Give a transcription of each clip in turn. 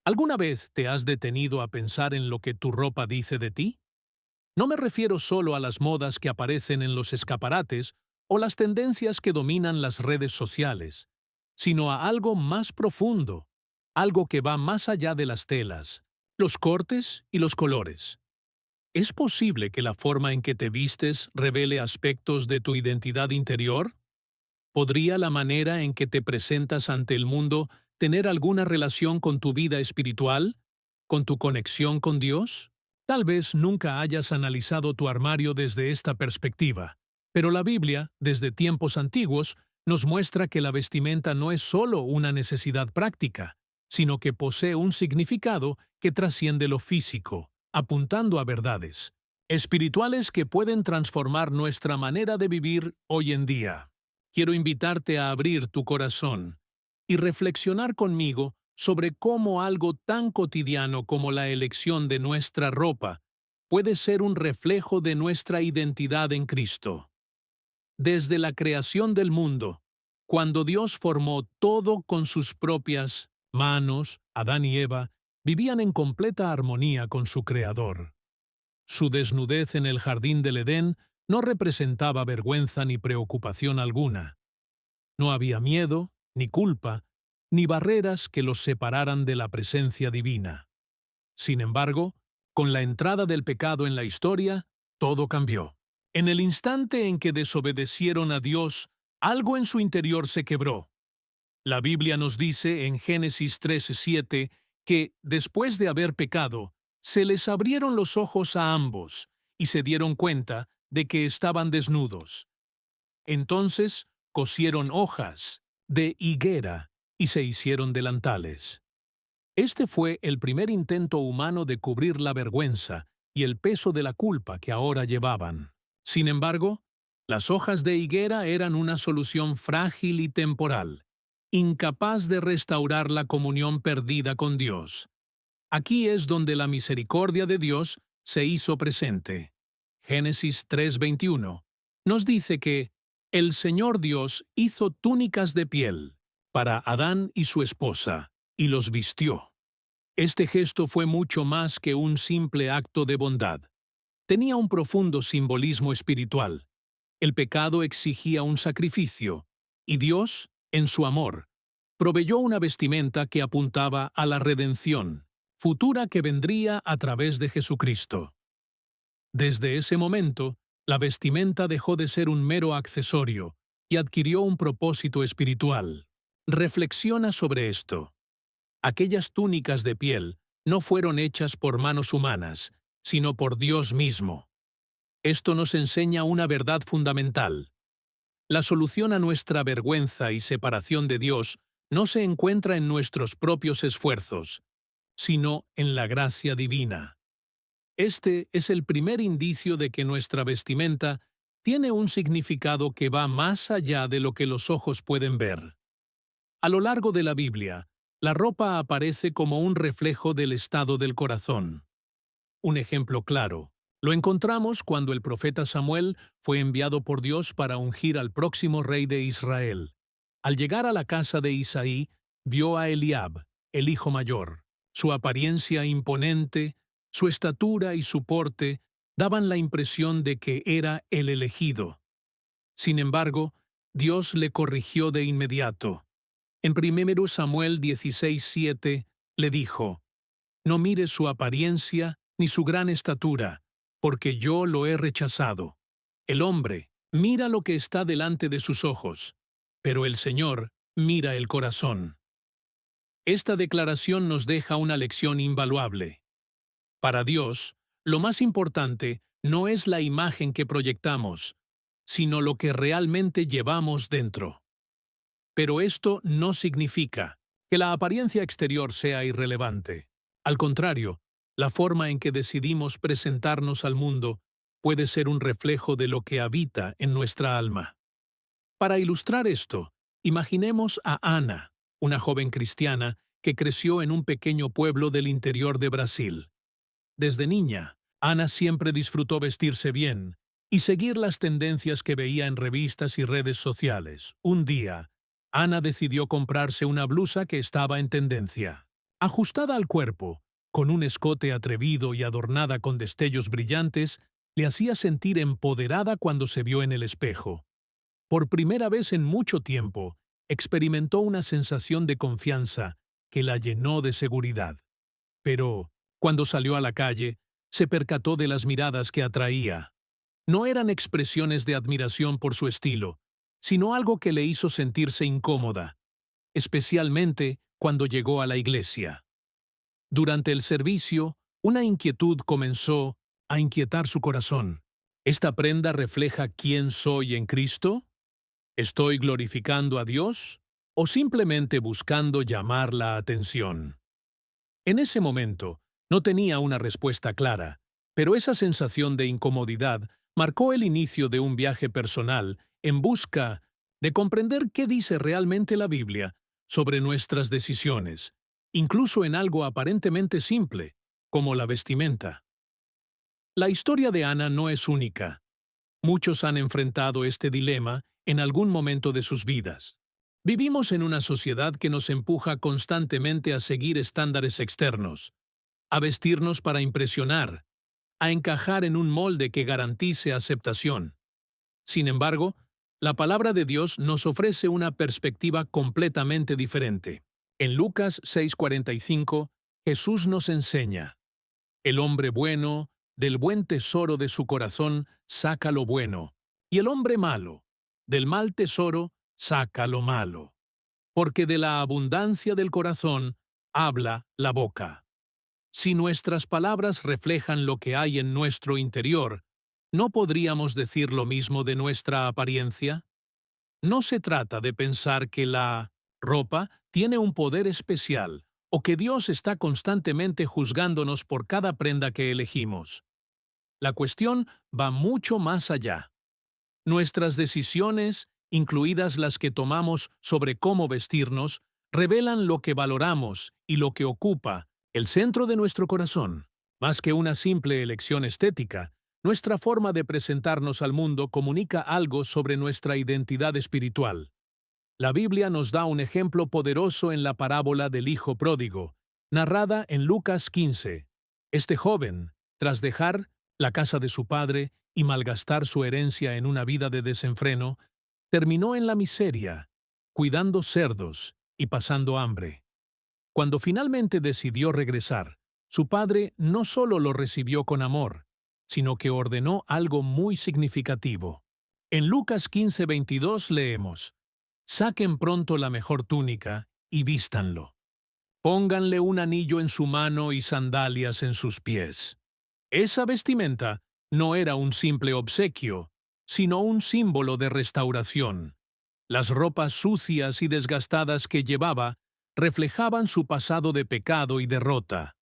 ¿Alguna vez te has detenido a pensar en lo que tu ropa dice de ti? No me refiero solo a las modas que aparecen en los escaparates o las tendencias que dominan las redes sociales, sino a algo más profundo, algo que va más allá de las telas, los cortes y los colores. ¿Es posible que la forma en que te vistes revele aspectos de tu identidad interior? ¿Podría la manera en que te presentas ante el mundo tener alguna relación con tu vida espiritual? ¿Con tu conexión con Dios? Tal vez nunca hayas analizado tu armario desde esta perspectiva, pero la Biblia, desde tiempos antiguos, nos muestra que la vestimenta no es solo una necesidad práctica, sino que posee un significado que trasciende lo físico, apuntando a verdades espirituales que pueden transformar nuestra manera de vivir hoy en día. Quiero invitarte a abrir tu corazón y reflexionar conmigo sobre cómo algo tan cotidiano como la elección de nuestra ropa puede ser un reflejo de nuestra identidad en Cristo. Desde la creación del mundo, cuando Dios formó todo con sus propias manos, Adán y Eva vivían en completa armonía con su Creador. Su desnudez en el jardín del Edén no representaba vergüenza ni preocupación alguna. No había miedo, ni culpa, ni barreras que los separaran de la presencia divina. Sin embargo, con la entrada del pecado en la historia, todo cambió. En el instante en que desobedecieron a Dios, algo en su interior se quebró. La Biblia nos dice en Génesis 13:7 que, después de haber pecado, se les abrieron los ojos a ambos y se dieron cuenta de que estaban desnudos. Entonces cosieron hojas de higuera y se hicieron delantales. Este fue el primer intento humano de cubrir la vergüenza y el peso de la culpa que ahora llevaban. Sin embargo, las hojas de higuera eran una solución frágil y temporal, incapaz de restaurar la comunión perdida con Dios. Aquí es donde la misericordia de Dios se hizo presente. Génesis 3:21 nos dice que el Señor Dios hizo túnicas de piel para Adán y su esposa, y los vistió. Este gesto fue mucho más que un simple acto de bondad. Tenía un profundo simbolismo espiritual. El pecado exigía un sacrificio, y Dios, en su amor, proveyó una vestimenta que apuntaba a la redención futura que vendría a través de Jesucristo. Desde ese momento, la vestimenta dejó de ser un mero accesorio y adquirió un propósito espiritual. Reflexiona sobre esto. Aquellas túnicas de piel no fueron hechas por manos humanas, sino por Dios mismo. Esto nos enseña una verdad fundamental. La solución a nuestra vergüenza y separación de Dios no se encuentra en nuestros propios esfuerzos, sino en la gracia divina. Este es el primer indicio de que nuestra vestimenta tiene un significado que va más allá de lo que los ojos pueden ver. A lo largo de la Biblia, la ropa aparece como un reflejo del estado del corazón. Un ejemplo claro lo encontramos cuando el profeta Samuel fue enviado por Dios para ungir al próximo rey de Israel. Al llegar a la casa de Isaí, vio a Eliab, el hijo mayor. Su apariencia imponente, su estatura y su porte daban la impresión de que era el elegido. Sin embargo, Dios le corrigió de inmediato. En 1 Samuel 16:7 le dijo: «No mires su apariencia ni su gran estatura, porque yo lo he rechazado. El hombre mira lo que está delante de sus ojos, pero el Señor mira el corazón». Esta declaración nos deja una lección invaluable. Para Dios, lo más importante no es la imagen que proyectamos, sino lo que realmente llevamos dentro. Pero esto no significa que la apariencia exterior sea irrelevante. Al contrario, la forma en que decidimos presentarnos al mundo puede ser un reflejo de lo que habita en nuestra alma. Para ilustrar esto, imaginemos a Ana, una joven cristiana que creció en un pequeño pueblo del interior de Brasil. Desde niña, Ana siempre disfrutó vestirse bien y seguir las tendencias que veía en revistas y redes sociales. Un día, Ana decidió comprarse una blusa que estaba en tendencia. Ajustada al cuerpo, con un escote atrevido y adornada con destellos brillantes, le hacía sentir empoderada cuando se vio en el espejo. Por primera vez en mucho tiempo, experimentó una sensación de confianza que la llenó de seguridad. Pero, cuando salió a la calle, se percató de las miradas que atraía. No eran expresiones de admiración por su estilo, sino algo que le hizo sentirse incómoda, especialmente cuando llegó a la iglesia. Durante el servicio, una inquietud comenzó a inquietar su corazón. ¿Esta prenda refleja quién soy en Cristo? ¿Estoy glorificando a Dios o simplemente buscando llamar la atención? En ese momento, no tenía una respuesta clara, pero esa sensación de incomodidad marcó el inicio de un viaje personal en busca de comprender qué dice realmente la Biblia sobre nuestras decisiones, incluso en algo aparentemente simple, como la vestimenta. La historia de Ana no es única. Muchos han enfrentado este dilema en algún momento de sus vidas. Vivimos en una sociedad que nos empuja constantemente a seguir estándares externos, a vestirnos para impresionar, a encajar en un molde que garantice aceptación. Sin embargo, la palabra de Dios nos ofrece una perspectiva completamente diferente. En Lucas 6:45, Jesús nos enseña: el hombre bueno, del buen tesoro de su corazón, saca lo bueno, y el hombre malo, del mal tesoro, saca lo malo. Porque de la abundancia del corazón habla la boca. Si nuestras palabras reflejan lo que hay en nuestro interior, ¿no podríamos decir lo mismo de nuestra apariencia? No se trata de pensar que la ropa tiene un poder especial o que Dios está constantemente juzgándonos por cada prenda que elegimos. La cuestión va mucho más allá. Nuestras decisiones, incluidas las que tomamos sobre cómo vestirnos, revelan lo que valoramos y lo que ocupa el centro de nuestro corazón. Más que una simple elección estética, nuestra forma de presentarnos al mundo comunica algo sobre nuestra identidad espiritual. La Biblia nos da un ejemplo poderoso en la parábola del Hijo Pródigo, narrada en Lucas 15. Este joven, tras dejar la casa de su padre y malgastar su herencia en una vida de desenfreno, terminó en la miseria, cuidando cerdos y pasando hambre. Cuando finalmente decidió regresar, su padre no solo lo recibió con amor, sino que ordenó algo muy significativo. En Lucas 15:22 leemos: saquen pronto la mejor túnica y vístanlo. Pónganle un anillo en su mano y sandalias en sus pies. Esa vestimenta no era un simple obsequio, sino un símbolo de restauración. Las ropas sucias y desgastadas que llevaba reflejaban su pasado de pecado y derrota,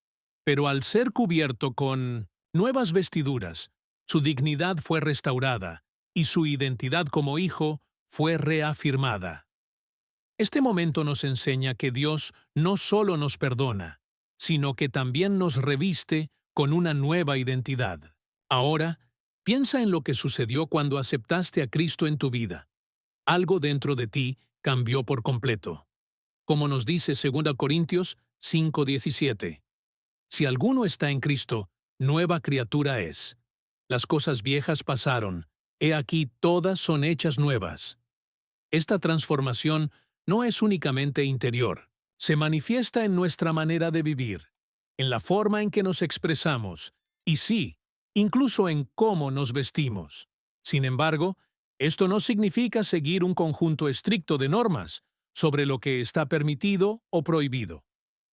pero al ser cubierto con nuevas vestiduras, su dignidad fue restaurada y su identidad como hijo fue reafirmada. Este momento nos enseña que Dios no solo nos perdona, sino que también nos reviste con una nueva identidad. Ahora, piensa en lo que sucedió cuando aceptaste a Cristo en tu vida. Algo dentro de ti cambió por completo. Como nos dice 2 Corintios 5:17. Si alguno está en Cristo, nueva criatura es. Las cosas viejas pasaron, he aquí todas son hechas nuevas. Esta transformación no es únicamente interior, se manifiesta en nuestra manera de vivir, en la forma en que nos expresamos, y sí, incluso en cómo nos vestimos. Sin embargo, esto no significa seguir un conjunto estricto de normas sobre lo que está permitido o prohibido.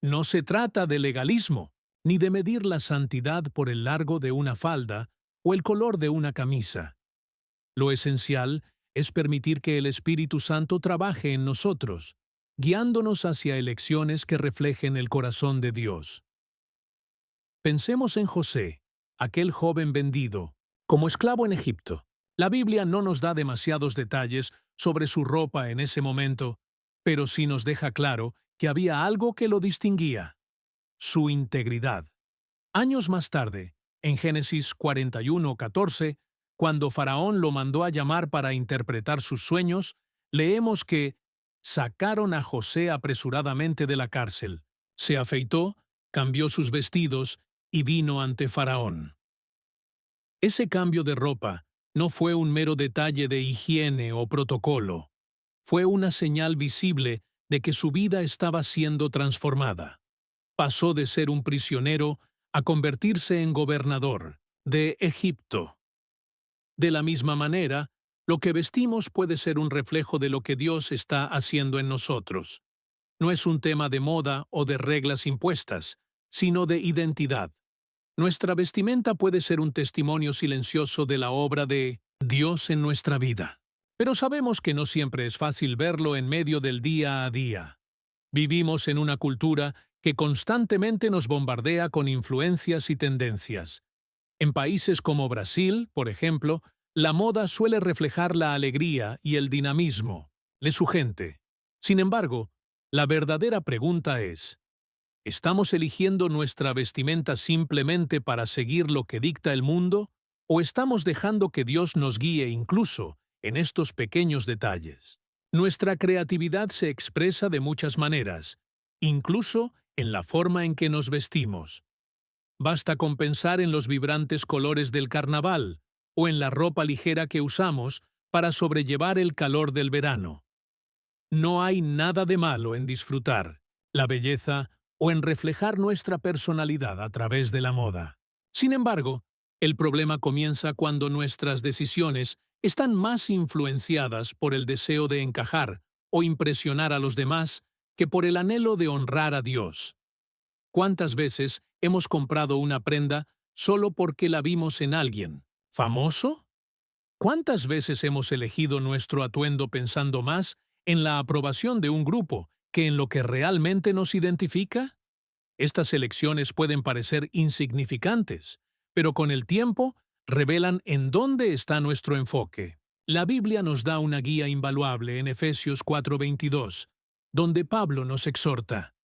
No se trata de legalismo, ni de medir la santidad por el largo de una falda o el color de una camisa. Lo esencial es permitir que el Espíritu Santo trabaje en nosotros, guiándonos hacia elecciones que reflejen el corazón de Dios. Pensemos en José, aquel joven vendido, como esclavo en Egipto. La Biblia no nos da demasiados detalles sobre su ropa en ese momento, pero sí nos deja claro que había algo que lo distinguía: su integridad. Años más tarde, en Génesis 41:14, cuando Faraón lo mandó a llamar para interpretar sus sueños, leemos que sacaron a José apresuradamente de la cárcel, Se afeitó, cambió sus vestidos y vino ante Faraón. Ese cambio de ropa no fue un mero detalle de higiene o protocolo. Fue una señal visible de que su vida estaba siendo transformada. Pasó de ser un prisionero a convertirse en gobernador de Egipto. De la misma manera, lo que vestimos puede ser un reflejo de lo que Dios está haciendo en nosotros. No es un tema de moda o de reglas impuestas, sino de identidad. Nuestra vestimenta puede ser un testimonio silencioso de la obra de Dios en nuestra vida. Pero sabemos que no siempre es fácil verlo en medio del día a día. Vivimos en una cultura que constantemente nos bombardea con influencias y tendencias. En países como Brasil, por ejemplo, la moda suele reflejar la alegría y el dinamismo de su gente. Sin embargo, la verdadera pregunta es, ¿estamos eligiendo nuestra vestimenta simplemente para seguir lo que dicta el mundo? ¿O estamos dejando que Dios nos guíe incluso en estos pequeños detalles? Nuestra creatividad se expresa de muchas maneras, incluso en la forma en que nos vestimos. Basta con pensar en los vibrantes colores del carnaval o en la ropa ligera que usamos para sobrellevar el calor del verano. No hay nada de malo en disfrutar la belleza o en reflejar nuestra personalidad a través de la moda. Sin embargo, el problema comienza cuando nuestras decisiones están más influenciadas por el deseo de encajar o impresionar a los demás que por el anhelo de honrar a Dios. ¿Cuántas veces hemos comprado una prenda solo porque la vimos en alguien famoso? ¿Cuántas veces hemos elegido nuestro atuendo pensando más en la aprobación de un grupo que en lo que realmente nos identifica? Estas elecciones pueden parecer insignificantes, pero con el tiempo revelan en dónde está nuestro enfoque. La Biblia nos da una guía invaluable en Efesios 4:22, donde Pablo nos exhorta: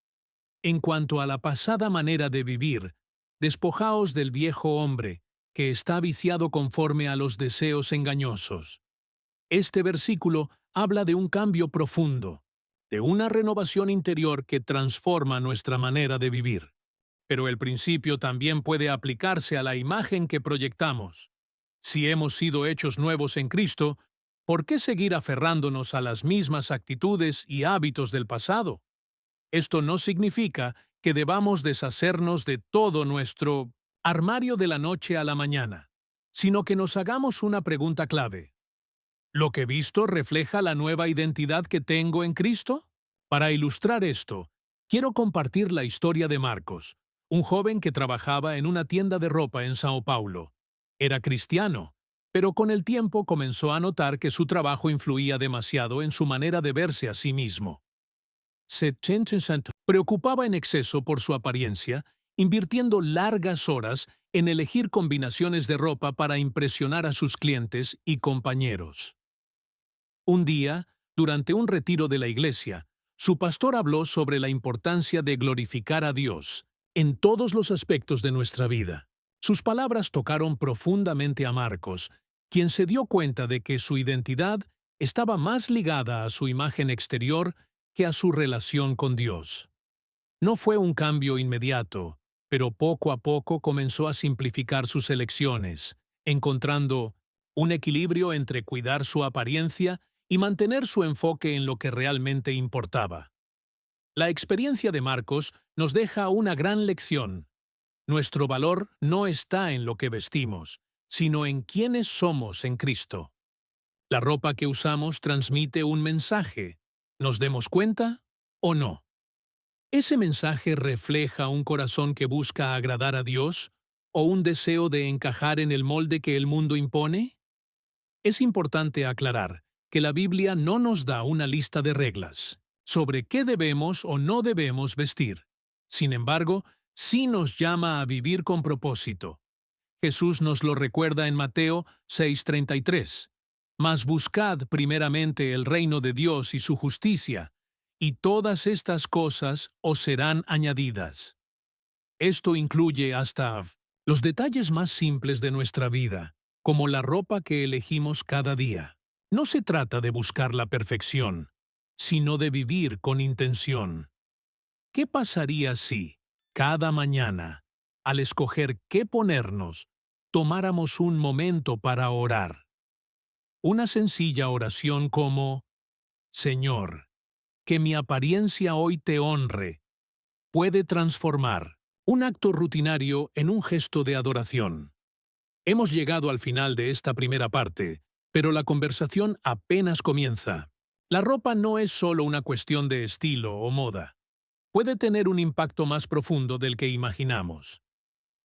en cuanto a la pasada manera de vivir, despojaos del viejo hombre, que está viciado conforme a los deseos engañosos. Este versículo habla de un cambio profundo, de una renovación interior que transforma nuestra manera de vivir. Pero el principio también puede aplicarse a la imagen que proyectamos. Si hemos sido hechos nuevos en Cristo, ¿por qué seguir aferrándonos a las mismas actitudes y hábitos del pasado? Esto no significa que debamos deshacernos de todo nuestro armario de la noche a la mañana, sino que nos hagamos una pregunta clave. ¿Lo que he visto refleja la nueva identidad que tengo en Cristo? Para ilustrar esto, quiero compartir la historia de Marcos, un joven que trabajaba en una tienda de ropa en Sao Paulo. Era cristiano, pero con el tiempo comenzó a notar que su trabajo influía demasiado en su manera de verse a sí mismo. Se preocupaba en exceso por su apariencia, invirtiendo largas horas en elegir combinaciones de ropa para impresionar a sus clientes y compañeros. Un día, durante un retiro de la iglesia, su pastor habló sobre la importancia de glorificar a Dios en todos los aspectos de nuestra vida. Sus palabras tocaron profundamente a Marcos, quien se dio cuenta de que su identidad estaba más ligada a su imagen exterior que a su relación con Dios. No fue un cambio inmediato, pero poco a poco comenzó a simplificar sus elecciones, encontrando un equilibrio entre cuidar su apariencia y mantener su enfoque en lo que realmente importaba. La experiencia de Marcos nos deja una gran lección. Nuestro valor no está en lo que vestimos, sino en quiénes somos en Cristo. La ropa que usamos transmite un mensaje, ¿nos demos cuenta o no? ¿Ese mensaje refleja un corazón que busca agradar a Dios o un deseo de encajar en el molde que el mundo impone? Es importante aclarar que la Biblia no nos da una lista de reglas sobre qué debemos o no debemos vestir. Sin embargo, sí nos llama a vivir con propósito. Jesús nos lo recuerda en Mateo 6:33. Mas buscad primeramente el reino de Dios y su justicia, y todas estas cosas os serán añadidas. Esto incluye hasta los detalles más simples de nuestra vida, como la ropa que elegimos cada día. No se trata de buscar la perfección, sino de vivir con intención. ¿Qué pasaría si, cada mañana, al escoger qué ponernos, tomáramos un momento para orar? Una sencilla oración como: Señor, que mi apariencia hoy te honre, puede transformar un acto rutinario en un gesto de adoración. Hemos llegado al final de esta primera parte, pero la conversación apenas comienza. La ropa no es solo una cuestión de estilo o moda. Puede tener un impacto más profundo del que imaginamos.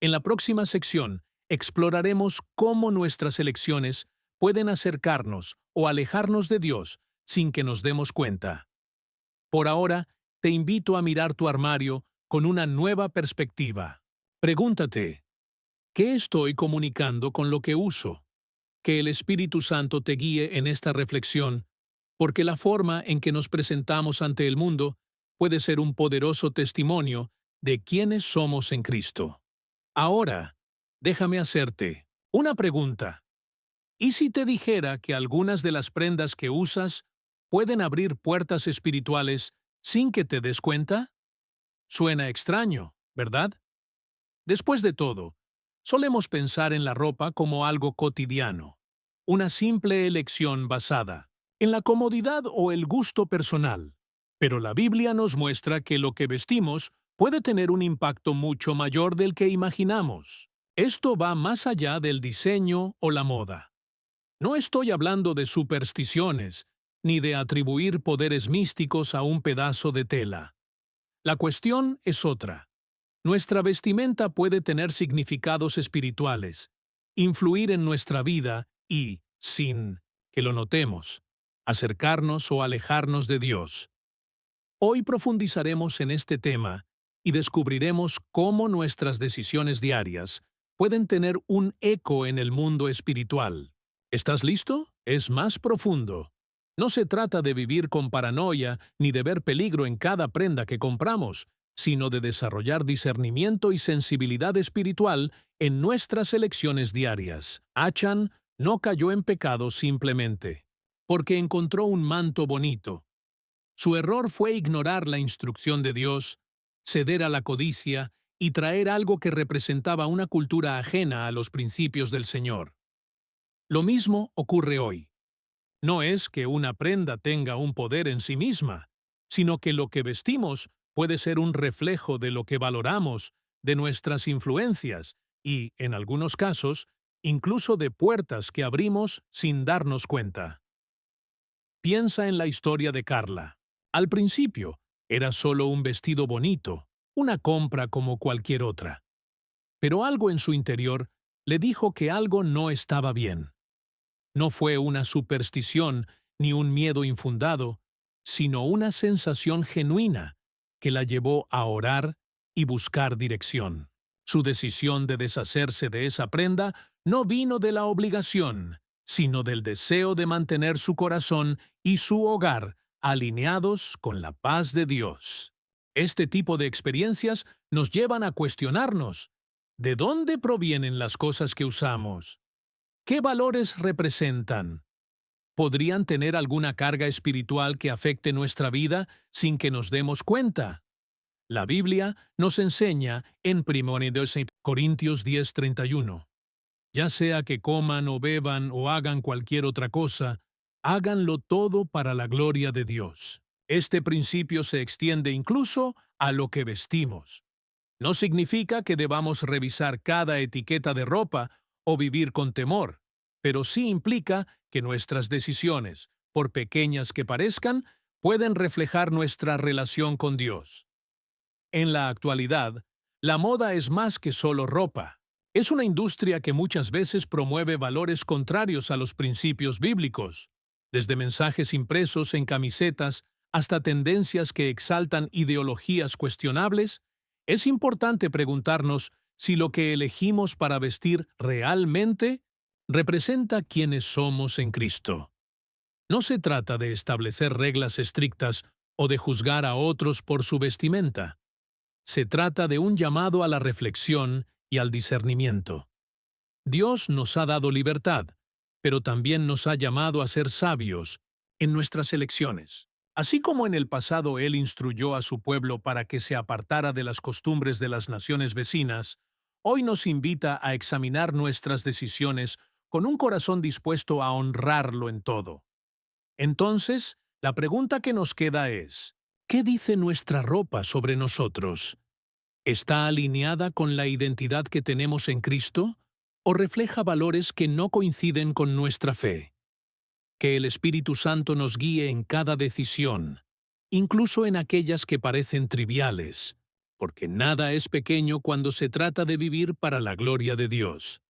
En la próxima sección, exploraremos cómo nuestras elecciones pueden acercarnos o alejarnos de Dios sin que nos demos cuenta. Por ahora, te invito a mirar tu armario con una nueva perspectiva. Pregúntate: ¿qué estoy comunicando con lo que uso? Que el Espíritu Santo te guíe en esta reflexión, porque la forma en que nos presentamos ante el mundo puede ser un poderoso testimonio de quiénes somos en Cristo. Ahora, déjame hacerte una pregunta. ¿Y si te dijera que algunas de las prendas que usas pueden abrir puertas espirituales sin que te des cuenta? Suena extraño, ¿verdad? Después de todo, solemos pensar en la ropa como algo cotidiano, una simple elección basada en la comodidad o el gusto personal. Pero la Biblia nos muestra que lo que vestimos puede tener un impacto mucho mayor del que imaginamos. Esto va más allá del diseño o la moda. No estoy hablando de supersticiones, ni de atribuir poderes místicos a un pedazo de tela. La cuestión es otra. Nuestra vestimenta puede tener significados espirituales, influir en nuestra vida y, sin que lo notemos, acercarnos o alejarnos de Dios. Hoy profundizaremos en este tema y descubriremos cómo nuestras decisiones diarias pueden tener un eco en el mundo espiritual. ¿Estás listo? Es más profundo. No se trata de vivir con paranoia ni de ver peligro en cada prenda que compramos, sino de desarrollar discernimiento y sensibilidad espiritual en nuestras elecciones diarias. Achan no cayó en pecado simplemente porque encontró un manto bonito. Su error fue ignorar la instrucción de Dios, ceder a la codicia y traer algo que representaba una cultura ajena a los principios del Señor. Lo mismo ocurre hoy. No es que una prenda tenga un poder en sí misma, sino que lo que vestimos puede ser un reflejo de lo que valoramos, de nuestras influencias y, en algunos casos, incluso de puertas que abrimos sin darnos cuenta. Piensa en la historia de Carla. Al principio, era solo un vestido bonito, una compra como cualquier otra. Pero algo en su interior le dijo que algo no estaba bien. No fue una superstición ni un miedo infundado, sino una sensación genuina que la llevó a orar y buscar dirección. Su decisión de deshacerse de esa prenda no vino de la obligación, sino del deseo de mantener su corazón y su hogar alineados con la paz de Dios. Este tipo de experiencias nos llevan a cuestionarnos: ¿de dónde provienen las cosas que usamos? ¿Qué valores representan? ¿Podrían tener alguna carga espiritual que afecte nuestra vida sin que nos demos cuenta? La Biblia nos enseña en 1 Corintios 10:31. Ya sea que coman o beban o hagan cualquier otra cosa, háganlo todo para la gloria de Dios. Este principio se extiende incluso a lo que vestimos. No significa que debamos revisar cada etiqueta de ropa o vivir con temor, pero sí implica que nuestras decisiones, por pequeñas que parezcan, pueden reflejar nuestra relación con Dios. En la actualidad, la moda es más que solo ropa. Es una industria que muchas veces promueve valores contrarios a los principios bíblicos, desde mensajes impresos en camisetas hasta tendencias que exaltan ideologías cuestionables. Es importante preguntarnos si lo que elegimos para vestir realmente representa quiénes somos en Cristo. No se trata de establecer reglas estrictas o de juzgar a otros por su vestimenta. Se trata de un llamado a la reflexión y al discernimiento. Dios nos ha dado libertad, pero también nos ha llamado a ser sabios en nuestras elecciones. Así como en el pasado él instruyó a su pueblo para que se apartara de las costumbres de las naciones vecinas, hoy nos invita a examinar nuestras decisiones con un corazón dispuesto a honrarlo en todo. Entonces, la pregunta que nos queda es, ¿qué dice nuestra ropa sobre nosotros? ¿Está alineada con la identidad que tenemos en Cristo o refleja valores que no coinciden con nuestra fe? Que el Espíritu Santo nos guíe en cada decisión, incluso en aquellas que parecen triviales, porque nada es pequeño cuando se trata de vivir para la gloria de Dios.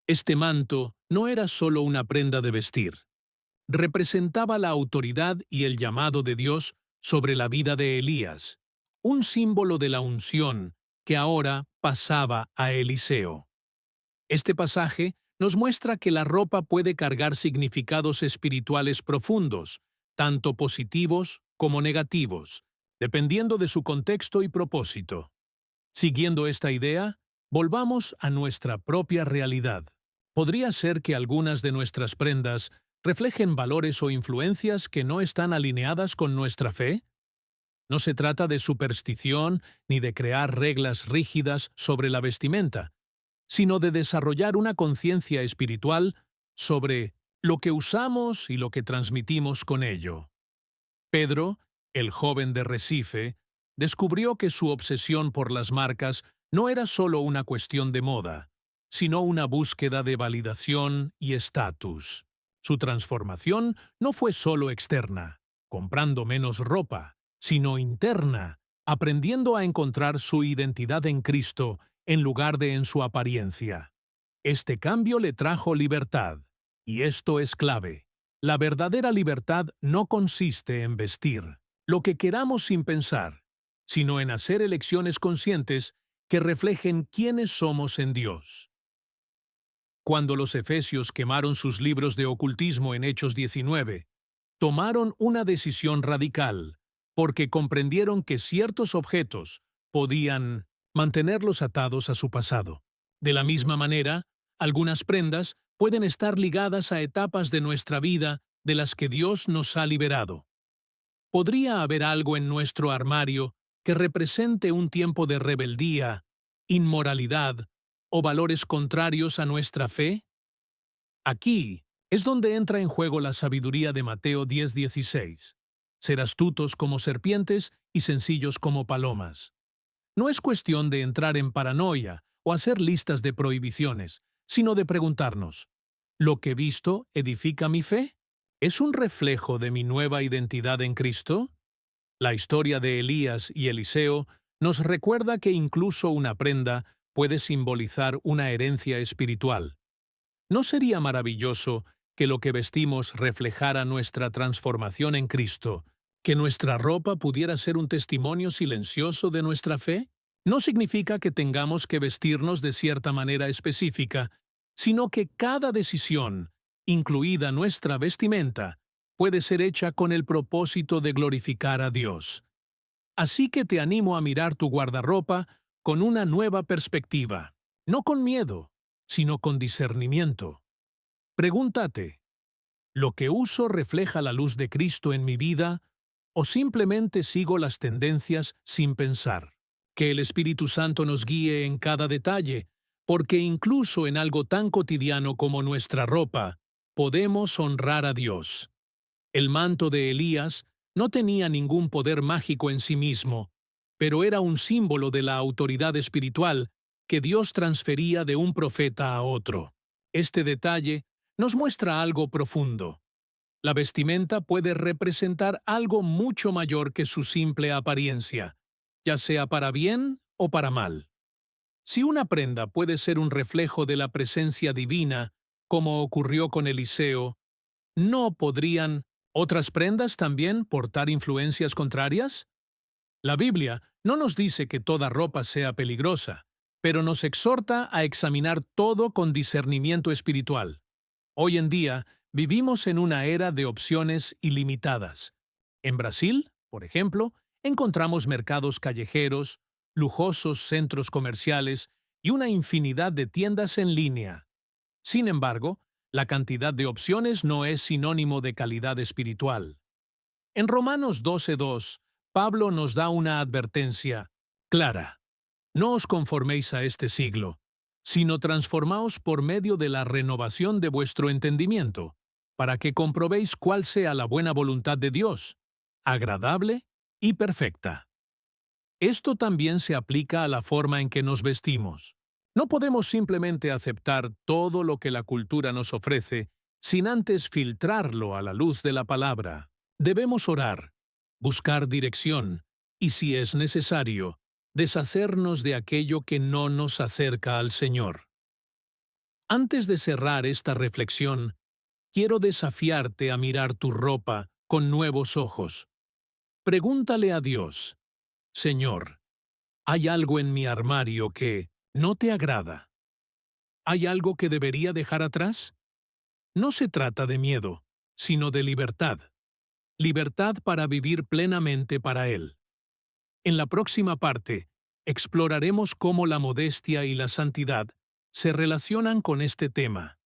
Este manto no era solo una prenda de vestir, representaba la autoridad y el llamado de Dios sobre la vida de Elías, un símbolo de la unción que ahora pasaba a Eliseo. Este pasaje nos muestra que la ropa puede cargar significados espirituales profundos, tanto positivos como negativos, dependiendo de su contexto y propósito. Siguiendo esta idea, volvamos a nuestra propia realidad. Podría ser que algunas de nuestras prendas reflejen valores o influencias que no están alineadas con nuestra fe. No se trata de superstición ni de crear reglas rígidas sobre la vestimenta, sino de desarrollar una conciencia espiritual sobre lo que usamos y lo que transmitimos con ello. Pedro, el joven de Recife, descubrió que su obsesión por las marcas no era solo una cuestión de moda, sino una búsqueda de validación y estatus. Su transformación no fue solo externa, comprando menos ropa, sino interna, aprendiendo a encontrar su identidad en Cristo en lugar de en su apariencia. Este cambio le trajo libertad, y esto es clave. La verdadera libertad no consiste en vestir lo que queramos sin pensar, sino en hacer elecciones conscientes que reflejen quiénes somos en Dios. Cuando los efesios quemaron sus libros de ocultismo en Hechos 19, tomaron una decisión radical, porque comprendieron que ciertos objetos podían mantenerlos atados a su pasado. De la misma manera, algunas prendas pueden estar ligadas a etapas de nuestra vida de las que Dios nos ha liberado. ¿Podría haber algo en nuestro armario que represente un tiempo de rebeldía, inmoralidad o valores contrarios a nuestra fe? Aquí es donde entra en juego la sabiduría de Mateo 10:16. Ser astutos como serpientes y sencillos como palomas. No es cuestión de entrar en paranoia o hacer listas de prohibiciones, sino de preguntarnos, ¿lo que he visto edifica mi fe? ¿Es un reflejo de mi nueva identidad en Cristo? La historia de Elías y Eliseo nos recuerda que incluso una prenda puede simbolizar una herencia espiritual. ¿No sería maravilloso que lo que vestimos reflejara nuestra transformación en Cristo, que nuestra ropa pudiera ser un testimonio silencioso de nuestra fe? No significa que tengamos que vestirnos de cierta manera específica, sino que cada decisión, incluida nuestra vestimenta, puede ser hecha con el propósito de glorificar a Dios. Así que te animo a mirar tu guardarropa con una nueva perspectiva, no con miedo, sino con discernimiento. Pregúntate, ¿lo que uso refleja la luz de Cristo en mi vida o simplemente sigo las tendencias sin pensar? Que el Espíritu Santo nos guíe en cada detalle, porque incluso en algo tan cotidiano como nuestra ropa, podemos honrar a Dios. El manto de Elías no tenía ningún poder mágico en sí mismo, pero era un símbolo de la autoridad espiritual que Dios transfería de un profeta a otro. Este detalle nos muestra algo profundo. La vestimenta puede representar algo mucho mayor que su simple apariencia, ya sea para bien o para mal. Si una prenda puede ser un reflejo de la presencia divina, como ocurrió con Eliseo, ¿no podrían otras prendas también portar influencias contrarias? La Biblia no nos dice que toda ropa sea peligrosa, pero nos exhorta a examinar todo con discernimiento espiritual. Hoy en día, vivimos en una era de opciones ilimitadas. En Brasil, por ejemplo, encontramos mercados callejeros, lujosos centros comerciales y una infinidad de tiendas en línea. Sin embargo, la cantidad de opciones no es sinónimo de calidad espiritual. En Romanos 12:2, Pablo nos da una advertencia clara. No os conforméis a este siglo, sino transformaos por medio de la renovación de vuestro entendimiento, para que comprobéis cuál sea la buena voluntad de Dios, agradable y perfecta. Esto también se aplica a la forma en que nos vestimos. No podemos simplemente aceptar todo lo que la cultura nos ofrece sin antes filtrarlo a la luz de la palabra. Debemos orar, buscar dirección y, si es necesario, deshacernos de aquello que no nos acerca al Señor. Antes de cerrar esta reflexión, quiero desafiarte a mirar tu ropa con nuevos ojos. Pregúntale a Dios: Señor, ¿hay algo en mi armario que no te agrada? ¿Hay algo que debería dejar atrás? No se trata de miedo, sino de libertad. Libertad para vivir plenamente para Él. En la próxima parte, exploraremos cómo la modestia y la santidad se relacionan con este tema.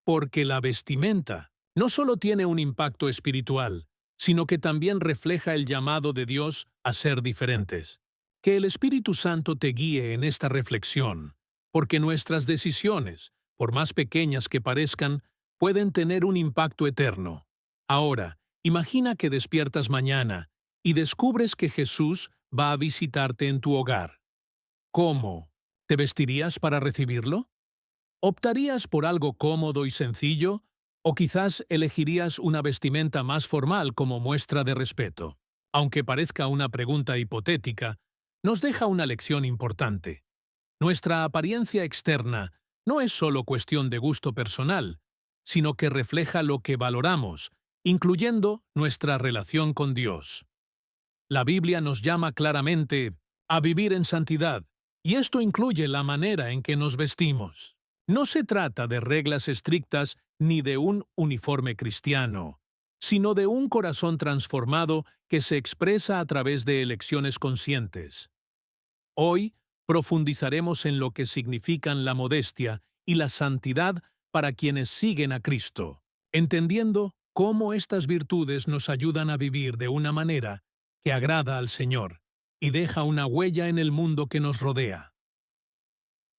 Porque la vestimenta no solo tiene un impacto espiritual, sino que también refleja el llamado de Dios a ser diferentes. Que el Espíritu Santo te guíe en esta reflexión, porque nuestras decisiones, por más pequeñas que parezcan, pueden tener un impacto eterno. Ahora, imagina que despiertas mañana y descubres que Jesús va a visitarte en tu hogar. ¿Cómo? ¿Te vestirías para recibirlo? ¿Optarías por algo cómodo y sencillo, o quizás elegirías una vestimenta más formal como muestra de respeto? Aunque parezca una pregunta hipotética, nos deja una lección importante. Nuestra apariencia externa no es solo cuestión de gusto personal, sino que refleja lo que valoramos, incluyendo nuestra relación con Dios. La Biblia nos llama claramente a vivir en santidad, y esto incluye la manera en que nos vestimos. No se trata de reglas estrictas ni de un uniforme cristiano, sino de un corazón transformado que se expresa a través de elecciones conscientes. Hoy profundizaremos en lo que significan la modestia y la santidad para quienes siguen a Cristo, entendiendo cómo estas virtudes nos ayudan a vivir de una manera que agrada al Señor y deja una huella en el mundo que nos rodea.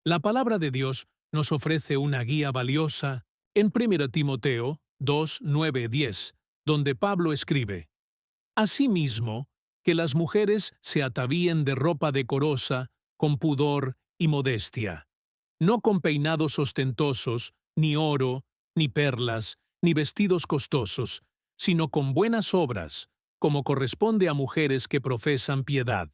La palabra de Dios nos ofrece una guía valiosa en 1 Timoteo 2, 9, 10, donde Pablo escribe: Asimismo, que las mujeres se atavíen de ropa decorosa, con pudor y modestia, no con peinados ostentosos, ni oro, ni perlas, ni vestidos costosos, sino con buenas obras, como corresponde a mujeres que profesan piedad.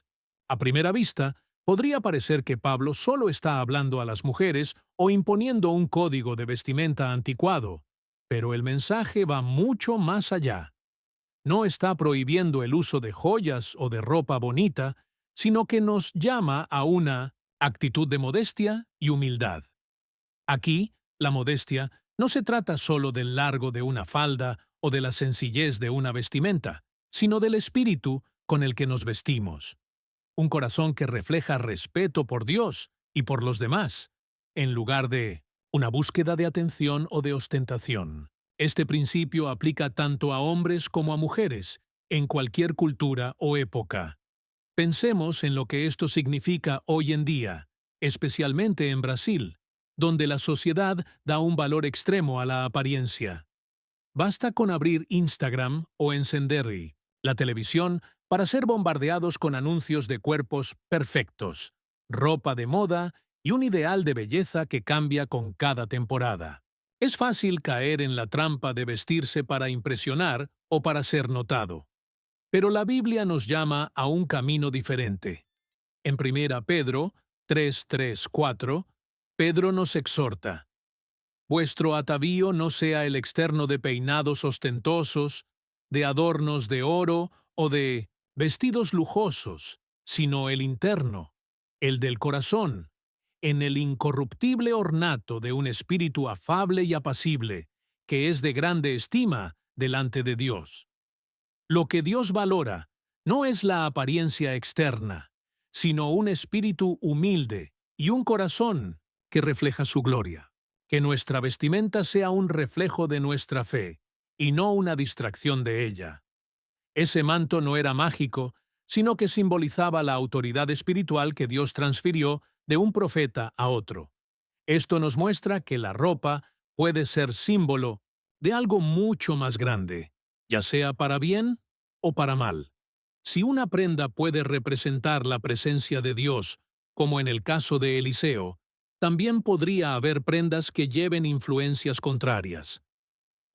A primera vista, podría parecer que Pablo solo está hablando a las mujeres o imponiendo un código de vestimenta anticuado, pero el mensaje va mucho más allá. No está prohibiendo el uso de joyas o de ropa bonita, sino que nos llama a una actitud de modestia y humildad. Aquí, la modestia no se trata solo del largo de una falda o de la sencillez de una vestimenta, sino del espíritu con el que nos vestimos. Un corazón que refleja respeto por Dios y por los demás, en lugar de una búsqueda de atención o de ostentación. Este principio aplica tanto a hombres como a mujeres, en cualquier cultura o época. Pensemos en lo que esto significa hoy en día, especialmente en Brasil, donde la sociedad da un valor extremo a la apariencia. Basta con abrir Instagram o encender la televisión para ser bombardeados con anuncios de cuerpos perfectos, ropa de moda y un ideal de belleza que cambia con cada temporada. Es fácil caer en la trampa de vestirse para impresionar o para ser notado. Pero la Biblia nos llama a un camino diferente. En 1 Pedro 3, 3, 4, Pedro nos exhorta: Vuestro atavío no sea el externo de peinados ostentosos, de adornos de oro o de vestidos lujosos, sino el interno, el del corazón, en el incorruptible ornato de un espíritu afable y apacible, que es de grande estima delante de Dios. Lo que Dios valora no es la apariencia externa, sino un espíritu humilde y un corazón que refleja su gloria. Que nuestra vestimenta sea un reflejo de nuestra fe, y no una distracción de ella. Ese manto no era mágico, sino que simbolizaba la autoridad espiritual que Dios transfirió de un profeta a otro. Esto nos muestra que la ropa puede ser símbolo de algo mucho más grande, ya sea para bien o para mal. Si una prenda puede representar la presencia de Dios, como en el caso de Eliseo, también podría haber prendas que lleven influencias contrarias.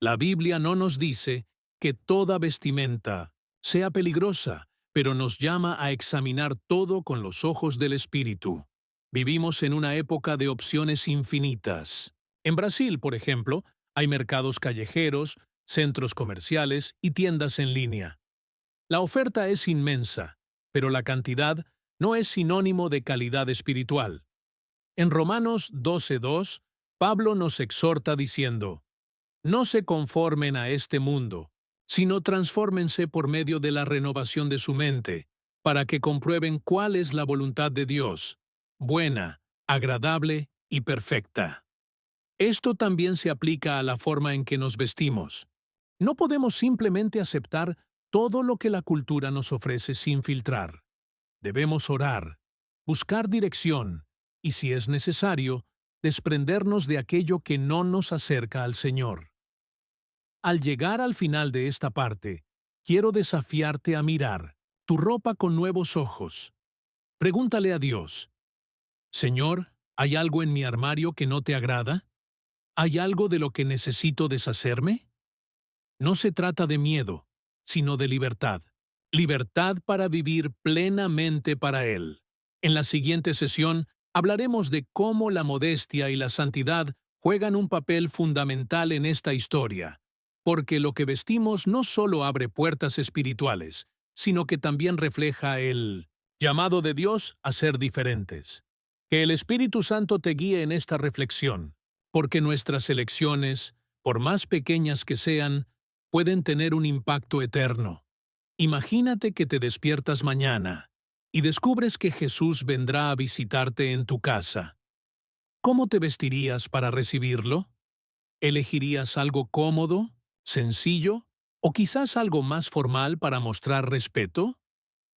La Biblia no nos dice que toda vestimenta sea peligrosa, pero nos llama a examinar todo con los ojos del Espíritu. Vivimos en una época de opciones infinitas. En Brasil, por ejemplo, hay mercados callejeros, centros comerciales y tiendas en línea. La oferta es inmensa, pero la cantidad no es sinónimo de calidad espiritual. En Romanos 12:2, Pablo nos exhorta diciendo: no se conformen a este mundo, sino transfórmense por medio de la renovación de su mente, para que comprueben cuál es la voluntad de Dios, buena, agradable y perfecta. Esto también se aplica a la forma en que nos vestimos. No podemos simplemente aceptar todo lo que la cultura nos ofrece sin filtrar. Debemos orar, buscar dirección y, si es necesario, desprendernos de aquello que no nos acerca al Señor. Al llegar al final de esta parte, quiero desafiarte a mirar tu ropa con nuevos ojos. Pregúntale a Dios: Señor, ¿hay algo en mi armario que no te agrada? ¿Hay algo de lo que necesito deshacerme? No se trata de miedo, sino de libertad. Libertad para vivir plenamente para Él. En la siguiente sesión hablaremos de cómo la modestia y la santidad juegan un papel fundamental en esta historia, porque lo que vestimos no solo abre puertas espirituales, sino que también refleja el llamado de Dios a ser diferentes. Que el Espíritu Santo te guíe en esta reflexión, porque nuestras elecciones, por más pequeñas que sean, pueden tener un impacto eterno. Imagínate que te despiertas mañana y descubres que Jesús vendrá a visitarte en tu casa. ¿Cómo te vestirías para recibirlo? ¿Elegirías algo cómodo, sencillo o quizás algo más formal para mostrar respeto?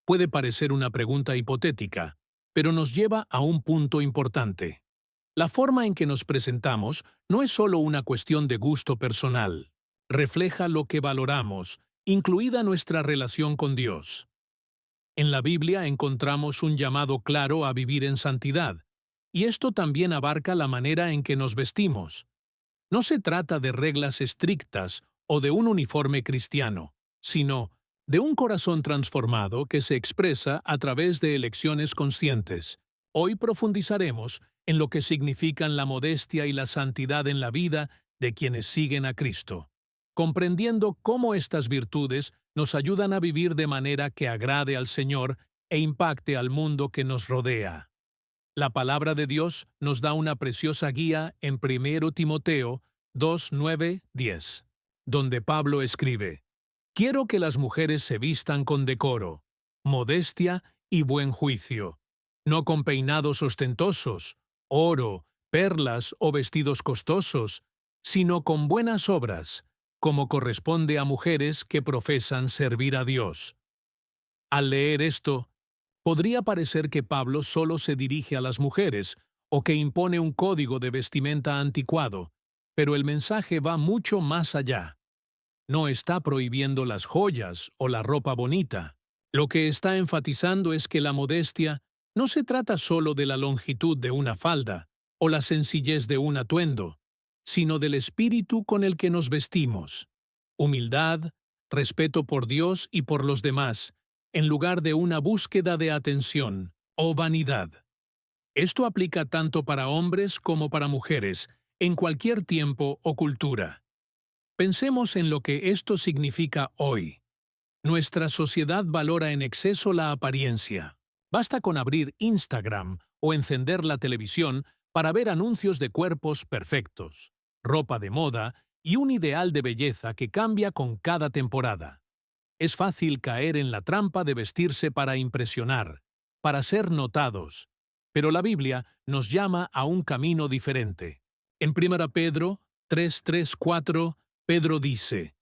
Puede parecer una pregunta hipotética, pero nos lleva a un punto importante. La forma en que nos presentamos no es solo una cuestión de gusto personal. Refleja lo que valoramos, incluida nuestra relación con Dios. En la Biblia encontramos un llamado claro a vivir en santidad, y esto también abarca la manera en que nos vestimos. No se trata de reglas estrictas o de un uniforme cristiano, sino de un corazón transformado que se expresa a través de elecciones conscientes. Hoy profundizaremos en lo que significan la modestia y la santidad en la vida de quienes siguen a Cristo, comprendiendo cómo estas virtudes nos ayudan a vivir de manera que agrade al Señor e impacte al mundo que nos rodea. La palabra de Dios nos da una preciosa guía en 1 Timoteo 2, 9, 10, donde Pablo escribe: Quiero que las mujeres se vistan con decoro, modestia y buen juicio, no con peinados ostentosos, oro, perlas o vestidos costosos, sino con buenas obras, como corresponde a mujeres que profesan servir a Dios. Al leer esto, podría parecer que Pablo solo se dirige a las mujeres o que impone un código de vestimenta anticuado, pero el mensaje va mucho más allá. No está prohibiendo las joyas o la ropa bonita. Lo que está enfatizando es que la modestia no se trata solo de la longitud de una falda o la sencillez de un atuendo, sino del espíritu con el que nos vestimos. Humildad, respeto por Dios y por los demás, en lugar de una búsqueda de atención o vanidad. Esto aplica tanto para hombres como para mujeres, en cualquier tiempo o cultura. Pensemos en lo que esto significa hoy. Nuestra sociedad valora en exceso la apariencia. Basta con abrir Instagram o encender la televisión para ver anuncios de cuerpos perfectos, ropa de moda y un ideal de belleza que cambia con cada temporada. Es fácil caer en la trampa de vestirse para impresionar, para ser notados, pero la Biblia nos llama a un camino diferente. En 1 Pedro 3:3-4, Pedro dice: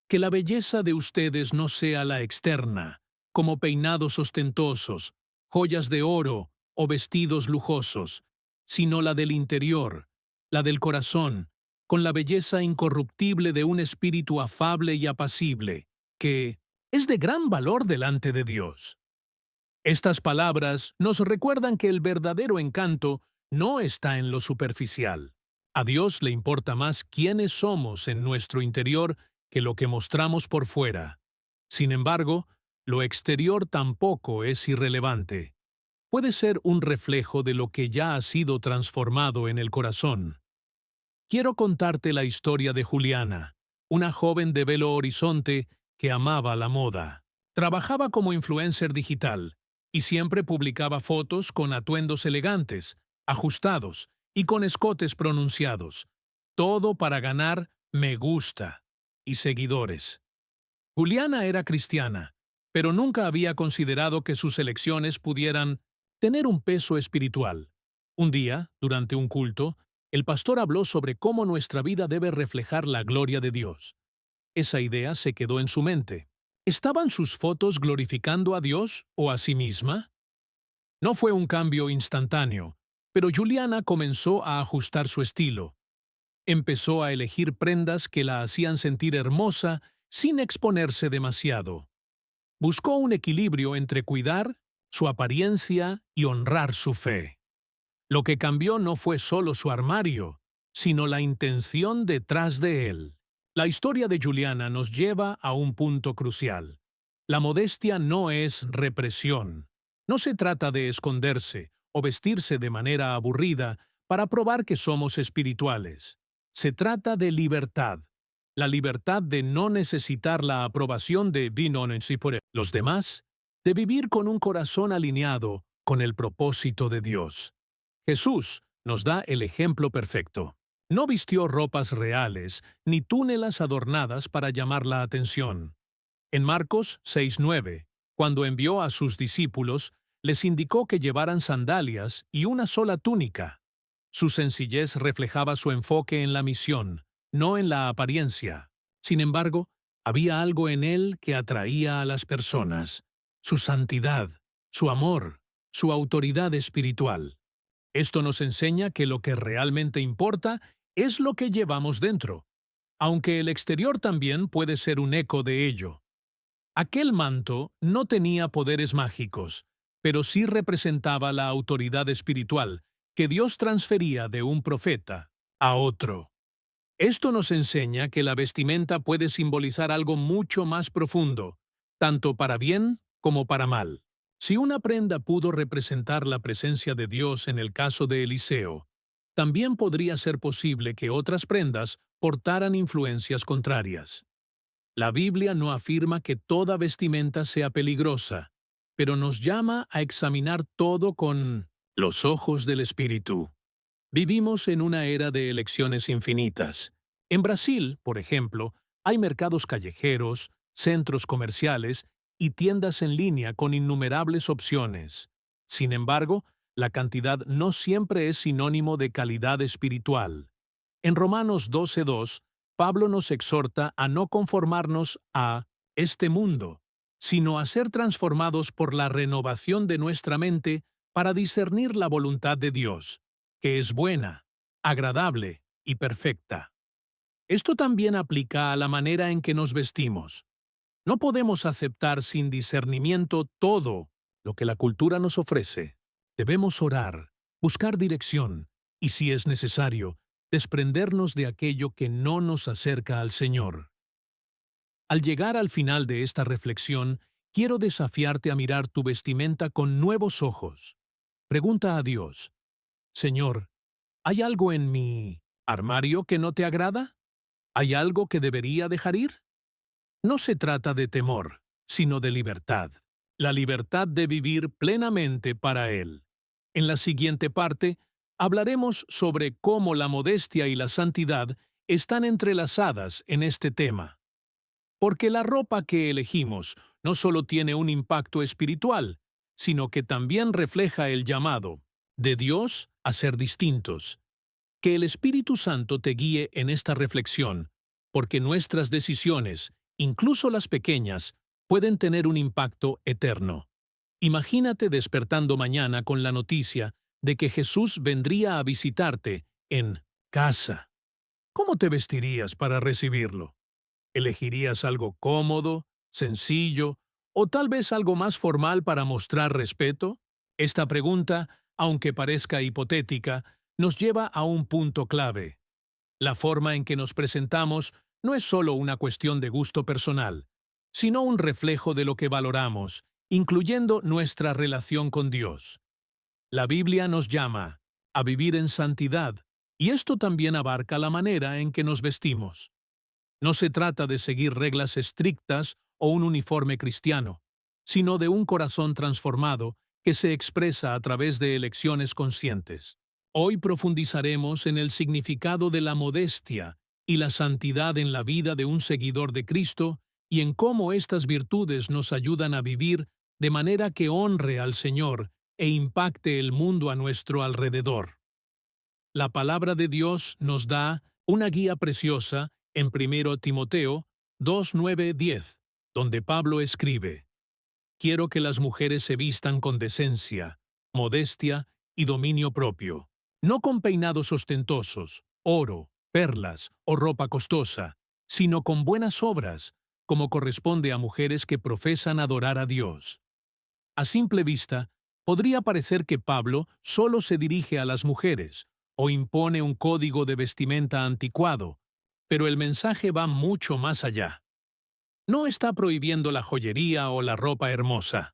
Que la belleza de ustedes no sea la externa, como peinados ostentosos, joyas de oro o vestidos lujosos, sino la del interior, la del corazón, con la belleza incorruptible de un espíritu afable y apacible, que es de gran valor delante de Dios. Estas palabras nos recuerdan que el verdadero encanto no está en lo superficial. A Dios le importa más quiénes somos en nuestro interior que lo que mostramos por fuera. Sin embargo, lo exterior tampoco es irrelevante. Puede ser un reflejo de lo que ya ha sido transformado en el corazón. Quiero contarte la historia de Juliana, una joven de Belo Horizonte que amaba la moda. Trabajaba como influencer digital y siempre publicaba fotos con atuendos elegantes, ajustados y con escotes pronunciados. Todo para ganar me gusta y seguidores. Juliana era cristiana, pero nunca había considerado que sus elecciones pudieran tener un peso espiritual. Un día, durante un culto, el pastor habló sobre cómo nuestra vida debe reflejar la gloria de Dios. Esa idea se quedó en su mente. ¿Estaban sus fotos glorificando a Dios o a sí misma? No fue un cambio instantáneo, pero Juliana comenzó a ajustar su estilo. Empezó a elegir prendas que la hacían sentir hermosa sin exponerse demasiado. Buscó un equilibrio entre cuidar su apariencia y honrar su fe. Lo que cambió no fue solo su armario, sino la intención detrás de él. La historia de Juliana nos lleva a un punto crucial. La modestia no es represión. No se trata de esconderse o vestirse de manera aburrida para probar que somos espirituales. Se trata de libertad. La libertad de no necesitar la aprobación de por los demás, de vivir con un corazón alineado con el propósito de Dios. Jesús nos da el ejemplo perfecto. No vistió ropas reales ni túnelas adornadas para llamar la atención. En Marcos 6:9, cuando envió a sus discípulos, les indicó que llevaran sandalias y una sola túnica. Su sencillez reflejaba su enfoque en la misión, no en la apariencia. Sin embargo, había algo en él que atraía a las personas: su santidad, su amor, su autoridad espiritual. Esto nos enseña que lo que realmente importa es lo que llevamos dentro, aunque el exterior también puede ser un eco de ello. Aquel manto no tenía poderes mágicos, pero sí representaba la autoridad espiritual que Dios transfería de un profeta a otro. Esto nos enseña que la vestimenta puede simbolizar algo mucho más profundo, tanto para bien como para mal. Si una prenda pudo representar la presencia de Dios en el caso de Eliseo, también podría ser posible que otras prendas portaran influencias contrarias. La Biblia no afirma que toda vestimenta sea peligrosa, pero nos llama a examinar todo con los ojos del Espíritu. Vivimos en una era de elecciones infinitas. En Brasil, por ejemplo, hay mercados callejeros, centros comerciales y tiendas en línea con innumerables opciones. Sin embargo, la cantidad no siempre es sinónimo de calidad espiritual. En Romanos 12:2, Pablo nos exhorta a no conformarnos a este mundo, sino a ser transformados por la renovación de nuestra mente para discernir la voluntad de Dios, que es buena, agradable y perfecta. Esto también aplica a la manera en que nos vestimos. No podemos aceptar sin discernimiento todo lo que la cultura nos ofrece. Debemos orar, buscar dirección y, si es necesario, desprendernos de aquello que no nos acerca al Señor. Al llegar al final de esta reflexión, quiero desafiarte a mirar tu vestimenta con nuevos ojos. Pregunta a Dios: Señor, ¿hay algo en mi armario que no te agrada? ¿Hay algo que debería dejar ir? No se trata de temor, sino de libertad. La libertad de vivir plenamente para Él. En la siguiente parte, hablaremos sobre cómo la modestia y la santidad están entrelazadas en este tema. Porque la ropa que elegimos no solo tiene un impacto espiritual, sino que también refleja el llamado de Dios a ser distintos. Que el Espíritu Santo te guíe en esta reflexión, porque nuestras decisiones incluso las pequeñas, pueden tener un impacto eterno. Imagínate despertando mañana con la noticia de que Jesús vendría a visitarte en casa. ¿Cómo te vestirías para recibirlo? ¿Elegirías algo cómodo, sencillo o tal vez algo más formal para mostrar respeto? Esta pregunta, aunque parezca hipotética, nos lleva a un punto clave. La forma en que nos presentamos no es solo una cuestión de gusto personal, sino un reflejo de lo que valoramos, incluyendo nuestra relación con Dios. La Biblia nos llama a vivir en santidad, y esto también abarca la manera en que nos vestimos. No se trata de seguir reglas estrictas o un uniforme cristiano, sino de un corazón transformado que se expresa a través de elecciones conscientes. Hoy profundizaremos en el significado de la modestia y la santidad en la vida de un seguidor de Cristo y en cómo estas virtudes nos ayudan a vivir de manera que honre al Señor e impacte el mundo a nuestro alrededor. La palabra de Dios nos da una guía preciosa en 1 Timoteo 2, 9, 10, donde Pablo escribe: Quiero que las mujeres se vistan con decencia, modestia y dominio propio, no con peinados ostentosos, oro, perlas o ropa costosa, sino con buenas obras, como corresponde a mujeres que profesan adorar a Dios. A simple vista, podría parecer que Pablo solo se dirige a las mujeres o impone un código de vestimenta anticuado, pero el mensaje va mucho más allá. No está prohibiendo la joyería o la ropa hermosa.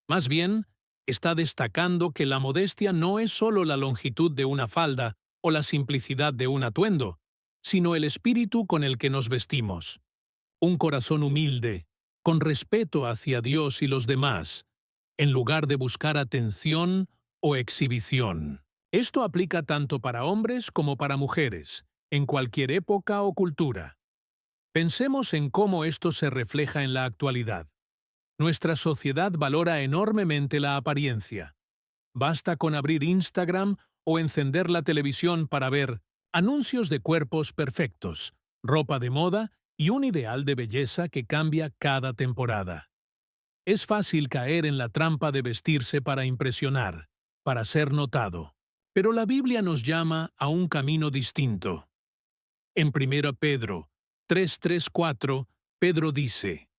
Más bien, está destacando que la modestia no es solo la longitud de una falda o la simplicidad de un atuendo, sino el espíritu con el que nos vestimos. Un corazón humilde, con respeto hacia Dios y los demás, en lugar de buscar atención o exhibición. Esto aplica tanto para hombres como para mujeres, en cualquier época o cultura. Pensemos en cómo esto se refleja en la actualidad. Nuestra sociedad valora enormemente la apariencia. Basta con abrir Instagram o encender la televisión para ver anuncios de cuerpos perfectos, ropa de moda y un ideal de belleza que cambia cada temporada. Es fácil caer en la trampa de vestirse para impresionar, para ser notado. Pero la Biblia nos llama a un camino distinto. En 1 Pedro 3:4, Pedro dice: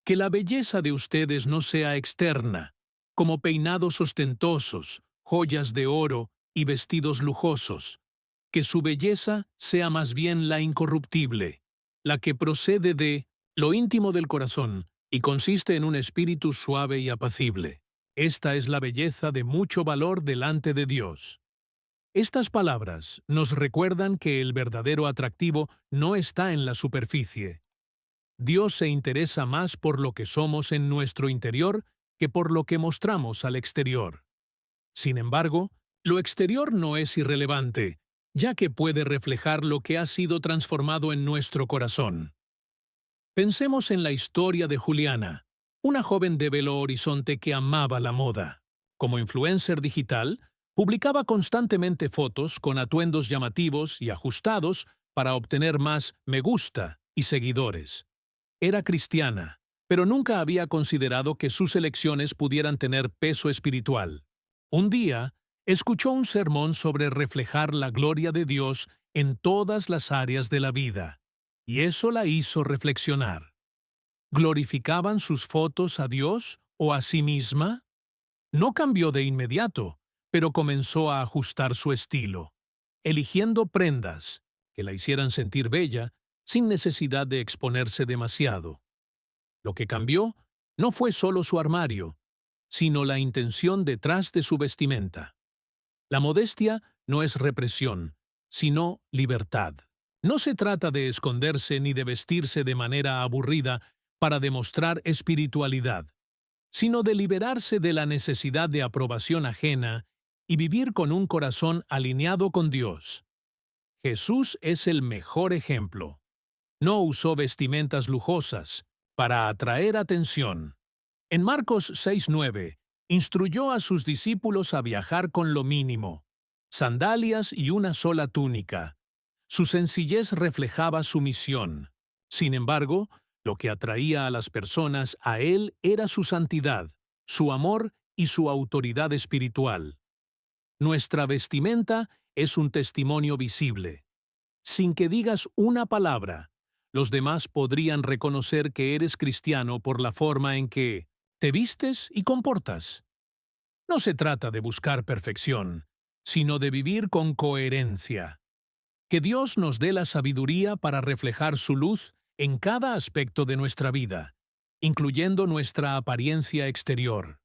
Que la belleza de ustedes no sea externa, como peinados ostentosos, joyas de oro y vestidos lujosos, que su belleza sea más bien la incorruptible, la que procede de lo íntimo del corazón y consiste en un espíritu suave y apacible. Esta es la belleza de mucho valor delante de Dios. Estas palabras nos recuerdan que el verdadero atractivo no está en la superficie. Dios se interesa más por lo que somos en nuestro interior que por lo que mostramos al exterior. Sin embargo, lo exterior no es irrelevante, ya que puede reflejar lo que ha sido transformado en nuestro corazón. Pensemos en la historia de Juliana, una joven de Belo Horizonte que amaba la moda. Como influencer digital, publicaba constantemente fotos con atuendos llamativos y ajustados para obtener más me gusta y seguidores. Era cristiana, pero nunca había considerado que sus elecciones pudieran tener peso espiritual. Un día, escuchó un sermón sobre reflejar la gloria de Dios en todas las áreas de la vida, y eso la hizo reflexionar. ¿Glorificaban sus fotos a Dios o a sí misma? No cambió de inmediato, pero comenzó a ajustar su estilo, eligiendo prendas que la hicieran sentir bella sin necesidad de exponerse demasiado. Lo que cambió no fue solo su armario, sino la intención detrás de su vestimenta. La modestia no es represión, sino libertad. No se trata de esconderse ni de vestirse de manera aburrida para demostrar espiritualidad, sino de liberarse de la necesidad de aprobación ajena y vivir con un corazón alineado con Dios. Jesús es el mejor ejemplo. No usó vestimentas lujosas para atraer atención. En Marcos 6:9, instruyó a sus discípulos a viajar con lo mínimo, sandalias y una sola túnica. Su sencillez reflejaba su misión. Sin embargo, Lo que atraía a las personas a él era su santidad, su amor y su autoridad espiritual. Nuestra vestimenta es un testimonio visible. Sin que digas una palabra, los demás podrían reconocer que eres cristiano por la forma en que te vistes y comportas. No se trata de buscar perfección, sino de vivir con coherencia. Que Dios nos dé la sabiduría para reflejar su luz en cada aspecto de nuestra vida, incluyendo nuestra apariencia exterior.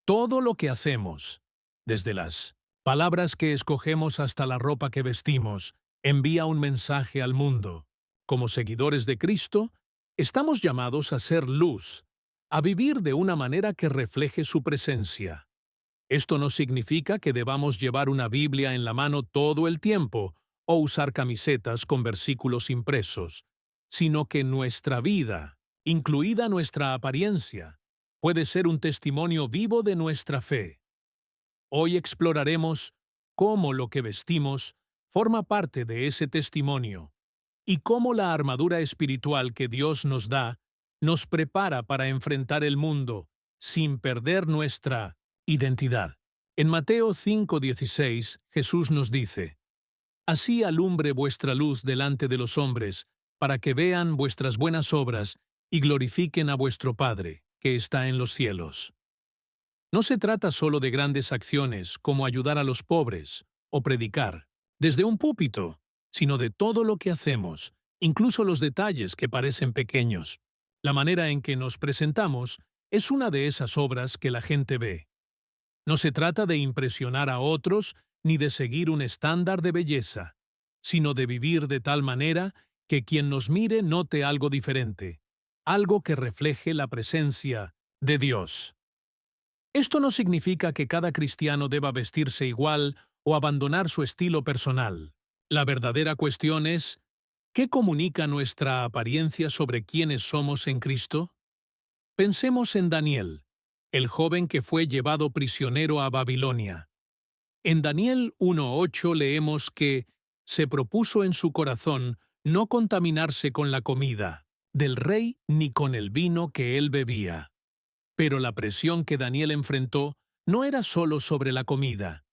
Todo lo que hacemos, desde las palabras que escogemos hasta la ropa que vestimos, envía un mensaje al mundo. Como seguidores de Cristo, estamos llamados a ser luz, a vivir de una manera que refleje su presencia. Esto no significa que debamos llevar una Biblia en la mano todo el tiempo o usar camisetas con versículos impresos, sino que nuestra vida, incluida nuestra apariencia, puede ser un testimonio vivo de nuestra fe. Hoy exploraremos cómo lo que vestimos forma parte de ese testimonio y cómo la armadura espiritual que Dios nos da nos prepara para enfrentar el mundo sin perder nuestra identidad. En Mateo 5:16, Jesús nos dice: Así alumbre vuestra luz delante de los hombres, para que vean vuestras buenas obras y glorifiquen a vuestro Padre, que está en los cielos. No se trata solo de grandes acciones como ayudar a los pobres o predicar desde un púlpito, sino de todo lo que hacemos, incluso los detalles que parecen pequeños. La manera en que nos presentamos es una de esas obras que la gente ve. No se trata de impresionar a otros ni de seguir un estándar de belleza, sino de vivir de tal manera que quien nos mire note algo diferente, algo que refleje la presencia de Dios. Esto no significa que cada cristiano deba vestirse igual o abandonar su estilo personal. La verdadera cuestión es, ¿qué comunica nuestra apariencia sobre quiénes somos en Cristo? Pensemos en Daniel, el joven que fue llevado prisionero a Babilonia. En Daniel 1:8 leemos que se propuso en su corazón no contaminarse con la comida del rey ni con el vino que él bebía. Pero la presión que Daniel enfrentó no era solo sobre la comida,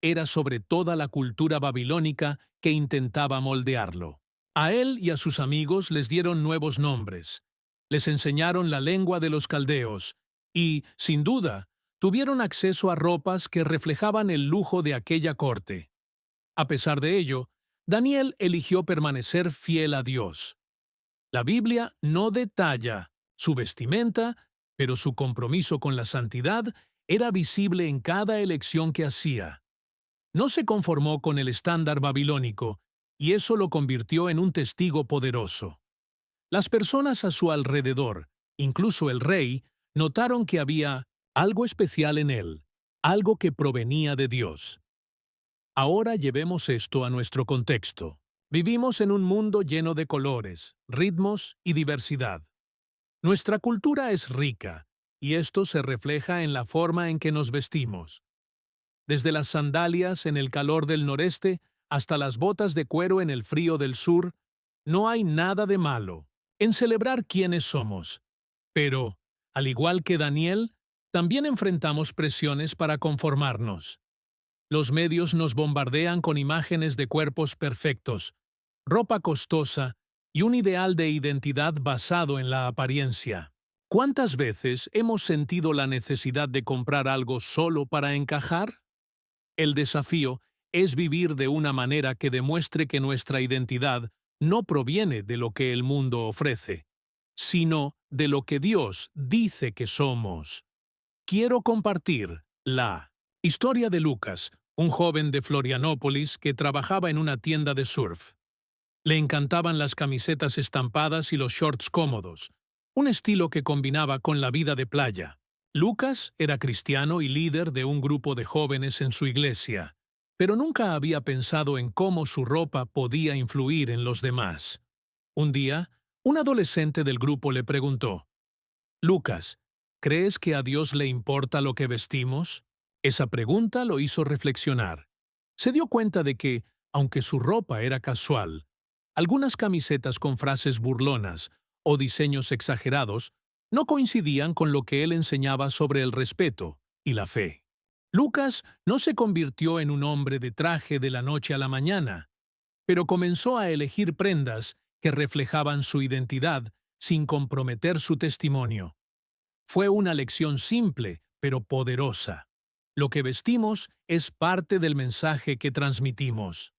era sobre toda la cultura babilónica que intentaba moldearlo. A él y a sus amigos les dieron nuevos nombres, les enseñaron la lengua de los caldeos y, sin duda, tuvieron acceso a ropas que reflejaban el lujo de aquella corte. A pesar de ello, Daniel eligió permanecer fiel a Dios. La Biblia no detalla su vestimenta, pero su compromiso con la santidad era visible en cada elección que hacía. No se conformó con el estándar babilónico, y eso lo convirtió en un testigo poderoso. Las personas a su alrededor, incluso el rey, notaron que había algo especial en él, algo que provenía de Dios. Ahora llevemos esto a nuestro contexto. Vivimos en un mundo lleno de colores, ritmos y diversidad. Nuestra cultura es rica, y esto se refleja en la forma en que nos vestimos. Desde las sandalias en el calor del noreste hasta las botas de cuero en el frío del sur, no hay nada de malo en celebrar quiénes somos. Pero, al igual que Daniel, también enfrentamos presiones para conformarnos. Los medios nos bombardean con imágenes de cuerpos perfectos, ropa costosa y un ideal de identidad basado en la apariencia. ¿Cuántas veces hemos sentido la necesidad de comprar algo solo para encajar? El desafío es vivir de una manera que demuestre que nuestra identidad no proviene de lo que el mundo ofrece, sino de lo que Dios dice que somos. Quiero compartir la historia de Lucas, un joven de Florianópolis que trabajaba en una tienda de surf. Le encantaban las camisetas estampadas y los shorts cómodos, un estilo que combinaba con la vida de playa. Lucas era cristiano y líder de un grupo de jóvenes en su iglesia, pero nunca había pensado en cómo su ropa podía influir en los demás. Un día, un adolescente del grupo le preguntó: «Lucas, ¿crees que a Dios le importa lo que vestimos?». Esa pregunta lo hizo reflexionar. Se dio cuenta de que, aunque su ropa era casual, algunas camisetas con frases burlonas o diseños exagerados no coincidían con lo que él enseñaba sobre el respeto y la fe. Lucas no se convirtió en un hombre de traje de la noche a la mañana, pero comenzó a elegir prendas que reflejaban su identidad sin comprometer su testimonio. Fue una lección simple, pero poderosa. Lo que vestimos es parte del mensaje que transmitimos.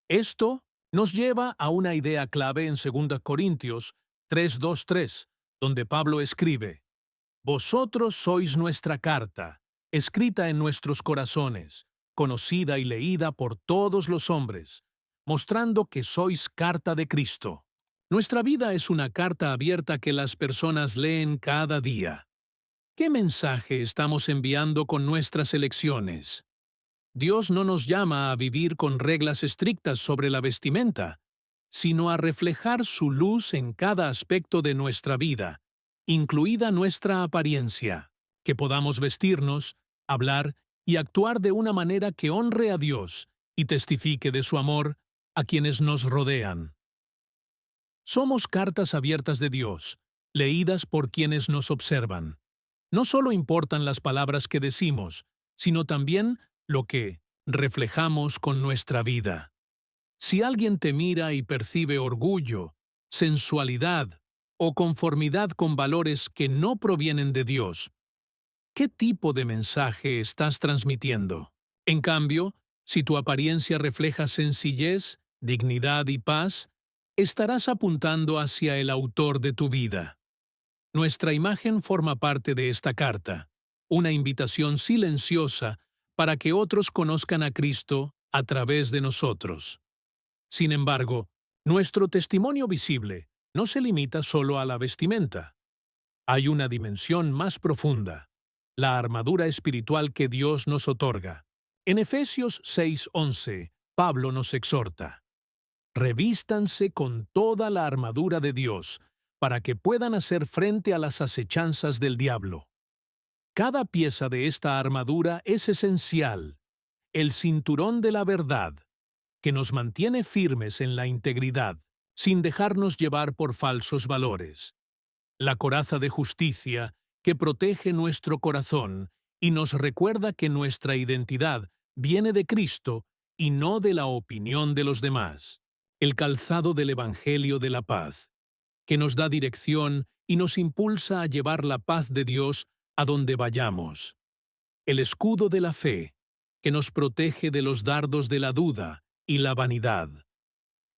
Esto nos lleva a una idea clave en 2 Corintios 3:2-3, donde Pablo escribe: Vosotros sois nuestra carta, escrita en nuestros corazones, conocida y leída por todos los hombres, mostrando que sois carta de Cristo. Nuestra vida es una carta abierta que las personas leen cada día. ¿Qué mensaje estamos enviando con nuestras elecciones? Dios no nos llama a vivir con reglas estrictas sobre la vestimenta, sino a reflejar su luz en cada aspecto de nuestra vida, incluida nuestra apariencia, que podamos vestirnos, hablar y actuar de una manera que honre a Dios y testifique de su amor a quienes nos rodean. Somos cartas abiertas de Dios, leídas por quienes nos observan. No solo importan las palabras que decimos, sino también lo que reflejamos con nuestra vida. Si alguien te mira y percibe orgullo, sensualidad o conformidad con valores que no provienen de Dios, ¿qué tipo de mensaje estás transmitiendo? En cambio, si tu apariencia refleja sencillez, dignidad y paz, estarás apuntando hacia el autor de tu vida. Nuestra imagen forma parte de esta carta, una invitación silenciosa para que otros conozcan a Cristo a través de nosotros. Sin embargo, nuestro testimonio visible no se limita solo a la vestimenta. Hay una dimensión más profunda, la armadura espiritual que Dios nos otorga. En Efesios 6:11, Pablo nos exhorta: revístanse con toda la armadura de Dios, para que puedan hacer frente a las acechanzas del diablo. Cada pieza de esta armadura es esencial. El cinturón de la verdad, que nos mantiene firmes en la integridad, sin dejarnos llevar por falsos valores. La coraza de justicia, que protege nuestro corazón y nos recuerda que nuestra identidad viene de Cristo y no de la opinión de los demás. El calzado del Evangelio de la paz, que nos da dirección y nos impulsa a llevar la paz de Dios a donde vayamos. El escudo de la fe, que nos protege de los dardos de la duda y la vanidad.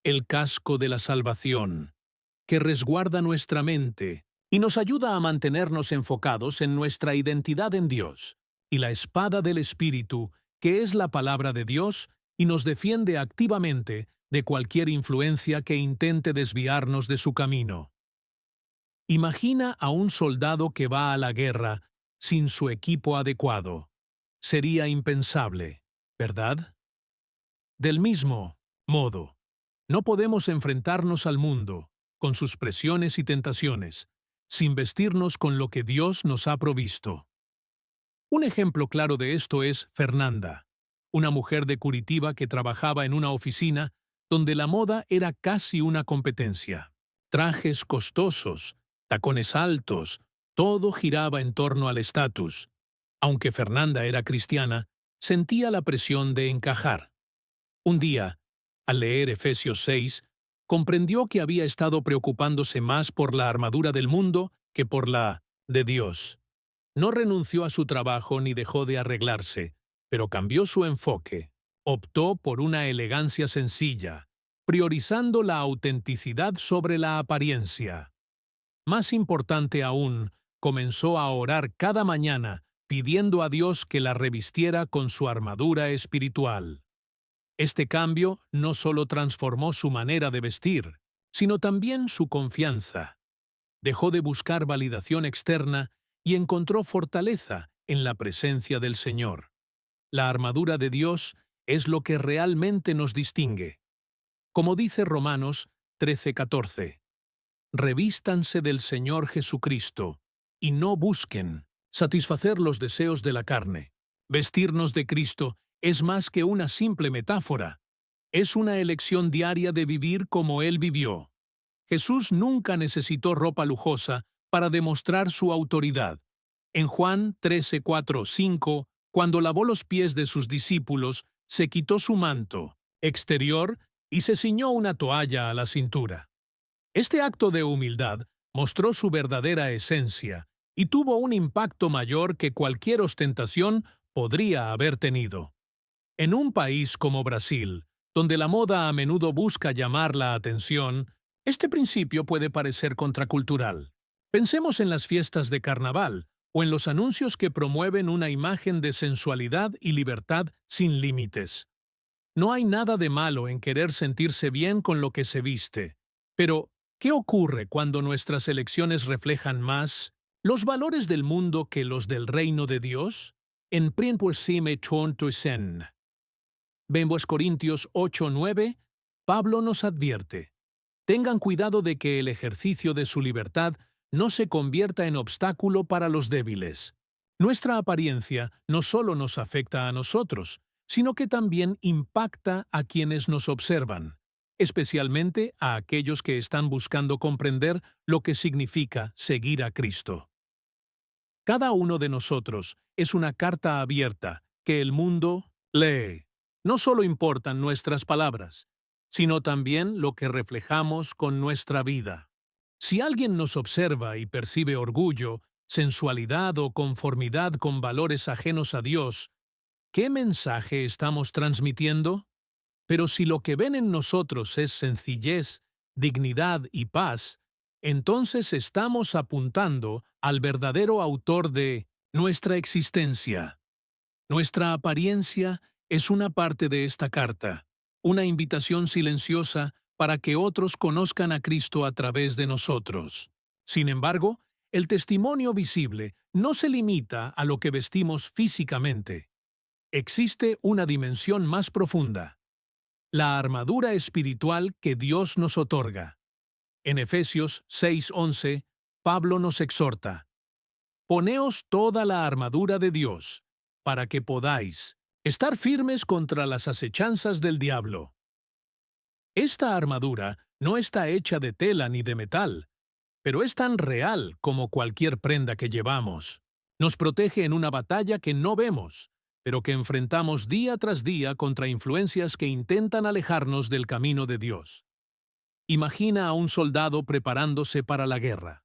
El casco de la salvación, que resguarda nuestra mente y nos ayuda a mantenernos enfocados en nuestra identidad en Dios. Y la espada del Espíritu, que es la palabra de Dios y nos defiende activamente de cualquier influencia que intente desviarnos de su camino. Imagina a un soldado que va a la guerra sin su equipo adecuado. Sería impensable, ¿verdad? Del mismo modo, no podemos enfrentarnos al mundo, con sus presiones y tentaciones, sin vestirnos con lo que Dios nos ha provisto. Un ejemplo claro de esto es Fernanda, una mujer de Curitiba que trabajaba en una oficina donde la moda era casi una competencia. Trajes costosos, tacones altos, todo giraba en torno al estatus. Aunque Fernanda era cristiana, sentía la presión de encajar. Un día, al leer Efesios 6, comprendió que había estado preocupándose más por la armadura del mundo que por la de Dios. No renunció a su trabajo ni dejó de arreglarse, pero cambió su enfoque. Optó por una elegancia sencilla, priorizando la autenticidad sobre la apariencia. Más importante aún, comenzó a orar cada mañana, pidiendo a Dios que la revistiera con su armadura espiritual. Este cambio no solo transformó su manera de vestir, sino también su confianza. Dejó de buscar validación externa y encontró fortaleza en la presencia del Señor. La armadura de Dios es lo que realmente nos distingue. Como dice Romanos 13:14, revístanse del Señor Jesucristo y no busquen satisfacer los deseos de la carne. Vestirnos de Cristo es más que una simple metáfora. Es una elección diaria de vivir como Él vivió. Jesús nunca necesitó ropa lujosa para demostrar su autoridad. En Juan 13, 4, 5, cuando lavó los pies de sus discípulos, se quitó su manto exterior y se ciñó una toalla a la cintura. Este acto de humildad mostró su verdadera esencia y tuvo un impacto mayor que cualquier ostentación podría haber tenido. En un país como Brasil, donde la moda a menudo busca llamar la atención, este principio puede parecer contracultural. Pensemos en las fiestas de carnaval o en los anuncios que promueven una imagen de sensualidad y libertad sin límites. No hay nada de malo en querer sentirse bien con lo que se viste, pero ¿qué ocurre cuando nuestras elecciones reflejan más los valores del mundo que los del reino de Dios? En 1 Corintios 8:9, Pablo nos advierte: tengan cuidado de que el ejercicio de su libertad no se convierta en obstáculo para los débiles. Nuestra apariencia no solo nos afecta a nosotros, sino que también impacta a quienes nos observan, especialmente a aquellos que están buscando comprender lo que significa seguir a Cristo. Cada uno de nosotros es una carta abierta que el mundo lee. No solo importan nuestras palabras, sino también lo que reflejamos con nuestra vida. Si alguien nos observa y percibe orgullo, sensualidad o conformidad con valores ajenos a Dios, ¿qué mensaje estamos transmitiendo? Pero si lo que ven en nosotros es sencillez, dignidad y paz, entonces estamos apuntando al verdadero autor de nuestra existencia. Nuestra apariencia es una parte de esta carta, una invitación silenciosa para que otros conozcan a Cristo a través de nosotros. Sin embargo, el testimonio visible no se limita a lo que vestimos físicamente. Existe una dimensión más profunda: la armadura espiritual que Dios nos otorga. En Efesios 6:11, Pablo nos exhorta: poneos toda la armadura de Dios, para que podáis estar firmes contra las acechanzas del diablo. Esta armadura no está hecha de tela ni de metal, pero es tan real como cualquier prenda que llevamos. Nos protege en una batalla que no vemos, pero que enfrentamos día tras día contra influencias que intentan alejarnos del camino de Dios. Imagina a un soldado preparándose para la guerra.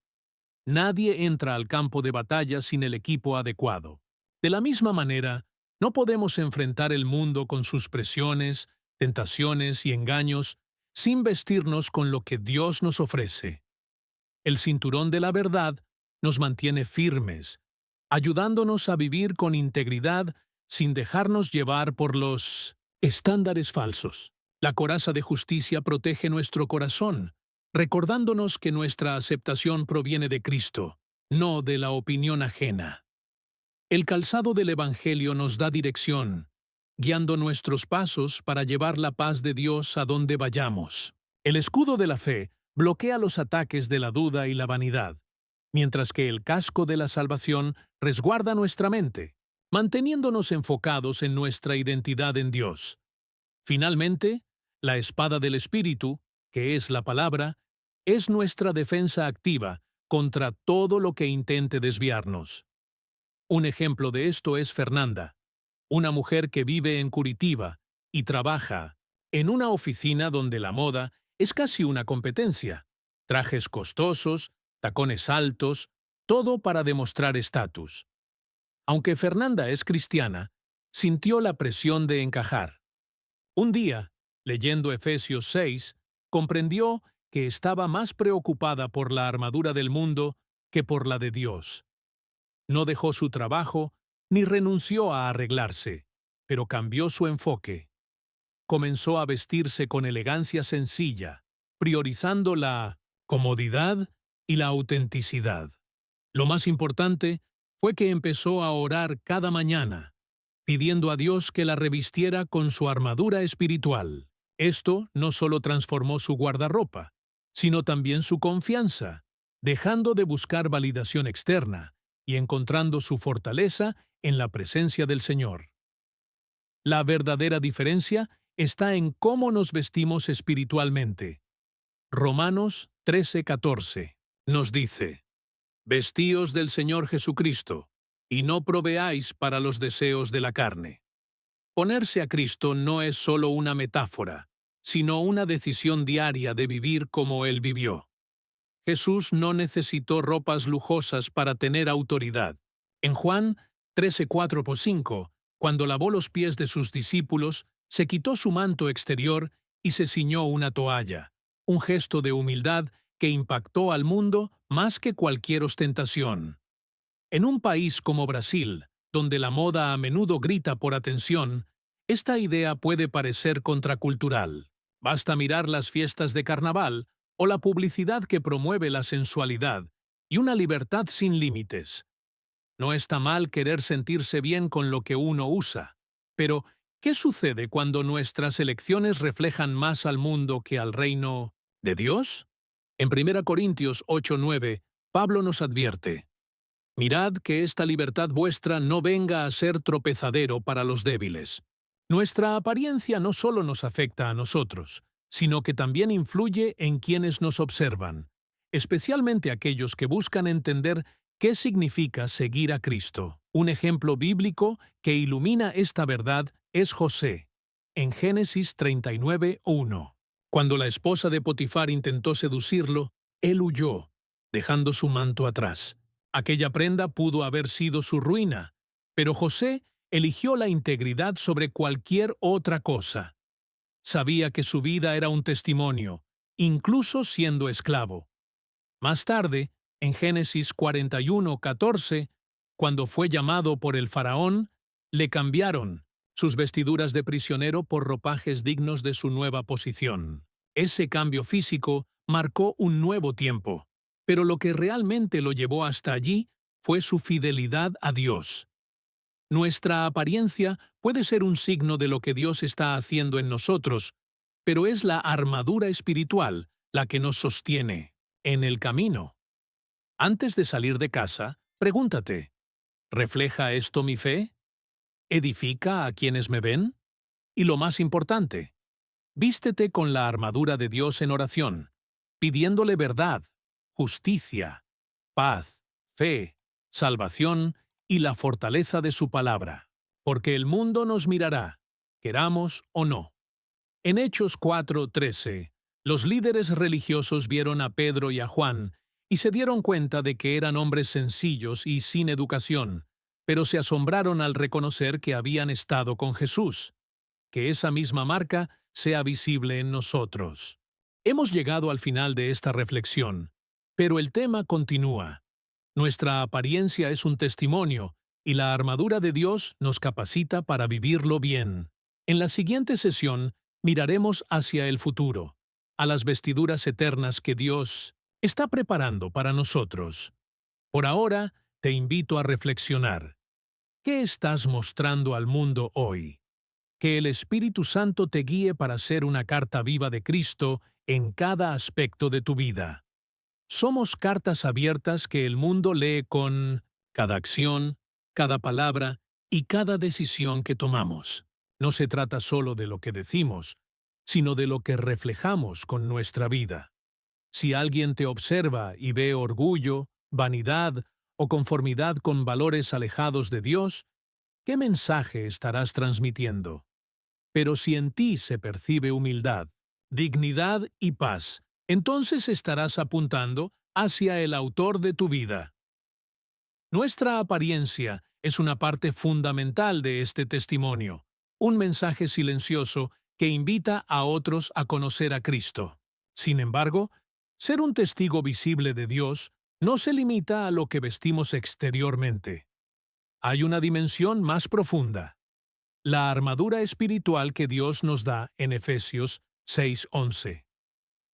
Nadie entra al campo de batalla sin el equipo adecuado. De la misma manera, no podemos enfrentar el mundo con sus presiones, tentaciones y engaños sin vestirnos con lo que Dios nos ofrece. El cinturón de la verdad nos mantiene firmes, ayudándonos a vivir con integridad sin dejarnos llevar por los estándares falsos. La coraza de justicia protege nuestro corazón, recordándonos que nuestra aceptación proviene de Cristo, no de la opinión ajena. El calzado del Evangelio nos da dirección, guiando nuestros pasos para llevar la paz de Dios a donde vayamos. El escudo de la fe bloquea los ataques de la duda y la vanidad, mientras que el casco de la salvación resguarda nuestra mente, manteniéndonos enfocados en nuestra identidad en Dios. Finalmente, la espada del Espíritu, que es la palabra, es nuestra defensa activa contra todo lo que intente desviarnos. Un ejemplo de esto es Fernanda, una mujer que vive en Curitiba y trabaja en una oficina donde la moda es casi una competencia. Trajes costosos, tacones altos, todo para demostrar estatus. Aunque Fernanda es cristiana, sintió la presión de encajar. Un día, leyendo Efesios 6, comprendió que estaba más preocupada por la armadura del mundo que por la de Dios. No dejó su trabajo ni renunció a arreglarse, pero cambió su enfoque. Comenzó a vestirse con elegancia sencilla, priorizando la comodidad y la autenticidad. Lo más importante fue que empezó a orar cada mañana, pidiendo a Dios que la revistiera con su armadura espiritual. Esto no solo transformó su guardarropa, sino también su confianza, dejando de buscar validación externa y encontrando su fortaleza en la presencia del Señor. La verdadera diferencia está en cómo nos vestimos espiritualmente. Romanos 13:14 nos dice: Vestíos del Señor Jesucristo, y no proveáis para los deseos de la carne. Ponerse a Cristo no es solo una metáfora, sino una decisión diaria de vivir como Él vivió. Jesús no necesitó ropas lujosas para tener autoridad. En Juan 13:4-5, cuando lavó los pies de sus discípulos, se quitó su manto exterior y se ciñó una toalla, un gesto de humildad que impactó al mundo más que cualquier ostentación. En un país como Brasil, donde la moda a menudo grita por atención, esta idea puede parecer contracultural. Basta mirar las fiestas de carnaval o la publicidad que promueve la sensualidad y una libertad sin límites. No está mal querer sentirse bien con lo que uno usa, pero ¿qué sucede cuando nuestras elecciones reflejan más al mundo que al reino de Dios? En 1 Corintios 8:9, Pablo nos advierte: Mirad que esta libertad vuestra no venga a ser tropezadero para los débiles. Nuestra apariencia no solo nos afecta a nosotros, sino que también influye en quienes nos observan, especialmente aquellos que buscan entender qué significa seguir a Cristo. Un ejemplo bíblico que ilumina esta verdad es José, en Génesis 39:1. Cuando la esposa de Potifar intentó seducirlo, él huyó, dejando su manto atrás. Aquella prenda pudo haber sido su ruina, pero José eligió la integridad sobre cualquier otra cosa. Sabía que su vida era un testimonio, incluso siendo esclavo. Más tarde, en Génesis 41:14, cuando fue llamado por el faraón, le cambiaron sus vestiduras de prisionero por ropajes dignos de su nueva posición. Ese cambio físico marcó un nuevo tiempo, pero lo que realmente lo llevó hasta allí fue su fidelidad a Dios. Nuestra apariencia puede ser un signo de lo que Dios está haciendo en nosotros, pero es la armadura espiritual la que nos sostiene en el camino. Antes de salir de casa, pregúntate: ¿refleja esto mi fe? ¿Edifica a quienes me ven? Y lo más importante, vístete con la armadura de Dios en oración, pidiéndole verdad, justicia, paz, fe, salvación y la fortaleza de su palabra, porque el mundo nos mirará, queramos o no. En Hechos 4:13, los líderes religiosos vieron a Pedro y a Juan y se dieron cuenta de que eran hombres sencillos y sin educación, pero se asombraron al reconocer que habían estado con Jesús. Que esa misma marca sea visible en nosotros. Hemos llegado al final de esta reflexión, pero el tema continúa. Nuestra apariencia es un testimonio y la armadura de Dios nos capacita para vivirlo bien. En la siguiente sesión miraremos hacia el futuro, a las vestiduras eternas que Dios está preparando para nosotros. Por ahora, te invito a reflexionar. ¿Qué estás mostrando al mundo hoy? Que el Espíritu Santo te guíe para ser una carta viva de Cristo en cada aspecto de tu vida. Somos cartas abiertas que el mundo lee con cada acción, cada palabra y cada decisión que tomamos. No se trata solo de lo que decimos, sino de lo que reflejamos con nuestra vida. Si alguien te observa y ve orgullo, vanidad o conformidad con valores alejados de Dios, ¿qué mensaje estarás transmitiendo? Pero si en ti se percibe humildad, dignidad y paz, entonces estarás apuntando hacia el autor de tu vida. Nuestra apariencia es una parte fundamental de este testimonio, un mensaje silencioso que invita a otros a conocer a Cristo. Sin embargo, ser un testigo visible de Dios no se limita a lo que vestimos exteriormente. Hay una dimensión más profunda: la armadura espiritual que Dios nos da en Efesios 6:11.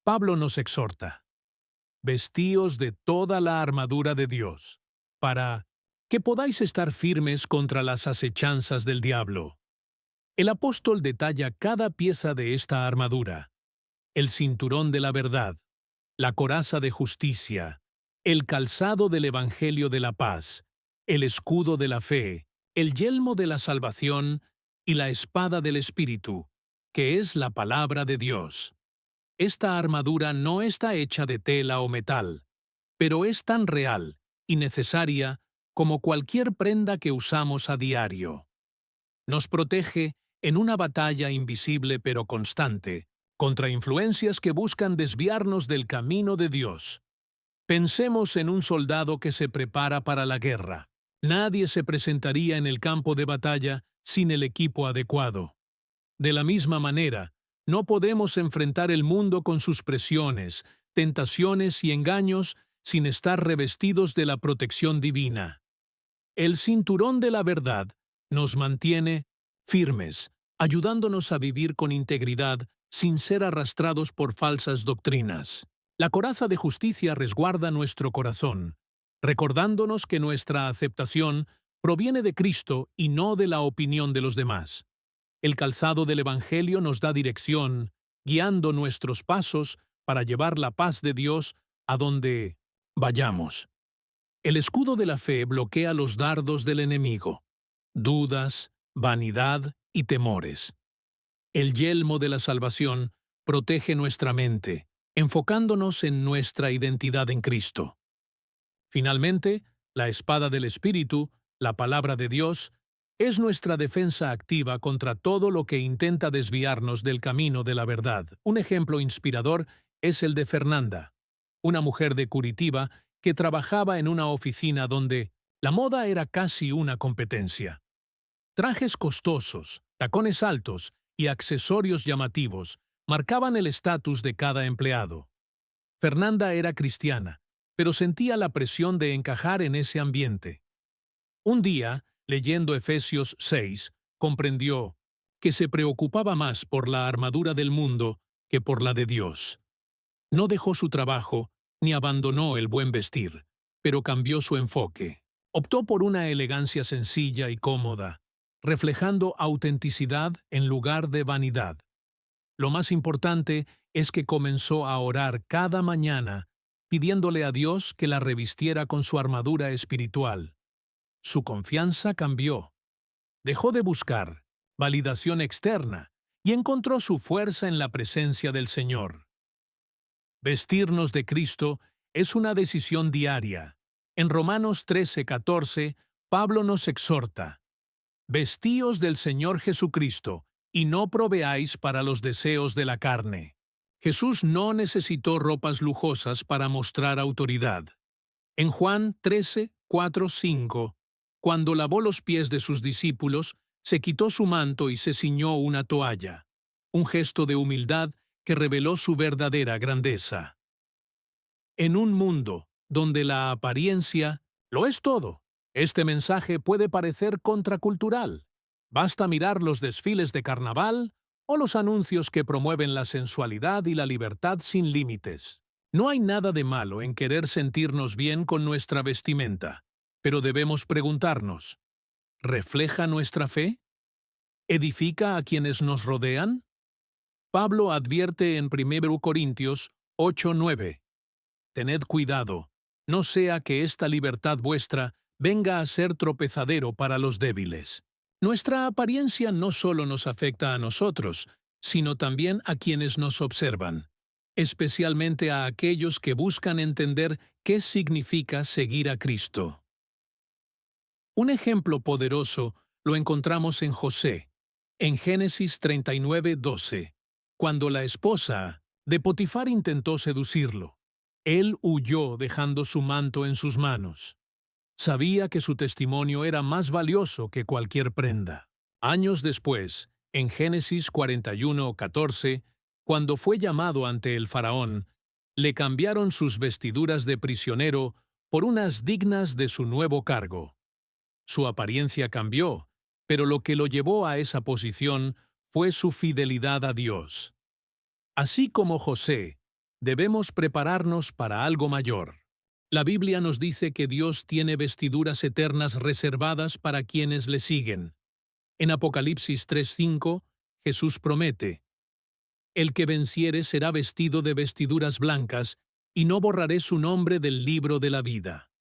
Pablo nos exhorta: vestíos de toda la armadura de Dios, para que podáis estar firmes contra las acechanzas del diablo. El apóstol detalla cada pieza de esta armadura: el cinturón de la verdad, la coraza de justicia, el calzado del evangelio de la paz, el escudo de la fe, el yelmo de la salvación y la espada del Espíritu, que es la palabra de Dios. Esta armadura no está hecha de tela o metal, pero es tan real y necesaria como cualquier prenda que usamos a diario. Nos protege en una batalla invisible pero constante, contra influencias que buscan desviarnos del camino de Dios. Pensemos en un soldado que se prepara para la guerra. Nadie se presentaría en el campo de batalla sin el equipo adecuado. De la misma manera, no podemos enfrentar el mundo con sus presiones, tentaciones y engaños sin estar revestidos de la protección divina. El cinturón de la verdad nos mantiene firmes, ayudándonos a vivir con integridad sin ser arrastrados por falsas doctrinas. La coraza de justicia resguarda nuestro corazón, recordándonos que nuestra aceptación proviene de Cristo y no de la opinión de los demás. El calzado del Evangelio nos da dirección, guiando nuestros pasos para llevar la paz de Dios a donde vayamos. El escudo de la fe bloquea los dardos del enemigo, dudas, vanidad y temores. El yelmo de la salvación protege nuestra mente, enfocándonos en nuestra identidad en Cristo. Finalmente, la espada del Espíritu, la palabra de Dios, es nuestra defensa activa contra todo lo que intenta desviarnos del camino de la verdad. Un ejemplo inspirador es el de Fernanda, una mujer de Curitiba que trabajaba en una oficina donde la moda era casi una competencia. Trajes costosos, tacones altos y accesorios llamativos marcaban el estatus de cada empleado. Fernanda era cristiana, pero sentía la presión de encajar en ese ambiente. Un día, leyendo Efesios 6, comprendió que se preocupaba más por la armadura del mundo que por la de Dios. No dejó su trabajo ni abandonó el buen vestir, pero cambió su enfoque. Optó por una elegancia sencilla y cómoda, reflejando autenticidad en lugar de vanidad. Lo más importante es que comenzó a orar cada mañana, pidiéndole a Dios que la revistiera con su armadura espiritual. Su confianza cambió. Dejó de buscar validación externa y encontró su fuerza en la presencia del Señor. Vestirnos de Cristo es una decisión diaria. En Romanos 13:14, Pablo nos exhorta: «Vestíos del Señor Jesucristo, y no proveáis para los deseos de la carne». Jesús no necesitó ropas lujosas para mostrar autoridad. En Juan 13:4-5, cuando lavó los pies de sus discípulos, se quitó su manto y se ciñó una toalla, un gesto de humildad que reveló su verdadera grandeza. En un mundo donde la apariencia lo es todo, este mensaje puede parecer contracultural. Basta mirar los desfiles de carnaval o los anuncios que promueven la sensualidad y la libertad sin límites. No hay nada de malo en querer sentirnos bien con nuestra vestimenta, pero debemos preguntarnos: ¿refleja nuestra fe? ¿Edifica a quienes nos rodean? Pablo advierte en 1 Corintios 8:9: «Tened cuidado, no sea que esta libertad vuestra venga a ser tropezadero para los débiles». Nuestra apariencia no solo nos afecta a nosotros, sino también a quienes nos observan, especialmente a aquellos que buscan entender qué significa seguir a Cristo. Un ejemplo poderoso lo encontramos en José, en Génesis 39:12, cuando la esposa de Potifar intentó seducirlo. Él huyó dejando su manto en sus manos. Sabía que su testimonio era más valioso que cualquier prenda. Años después, en Génesis 41:14, cuando fue llamado ante el faraón, le cambiaron sus vestiduras de prisionero por unas dignas de su nuevo cargo. Su apariencia cambió, pero lo que lo llevó a esa posición fue su fidelidad a Dios. Así como José, debemos prepararnos para algo mayor. La Biblia nos dice que Dios tiene vestiduras eternas reservadas para quienes le siguen. En Apocalipsis 3:5, Jesús promete: «El que venciere será vestido de vestiduras blancas, y no borraré su nombre del libro de la vida».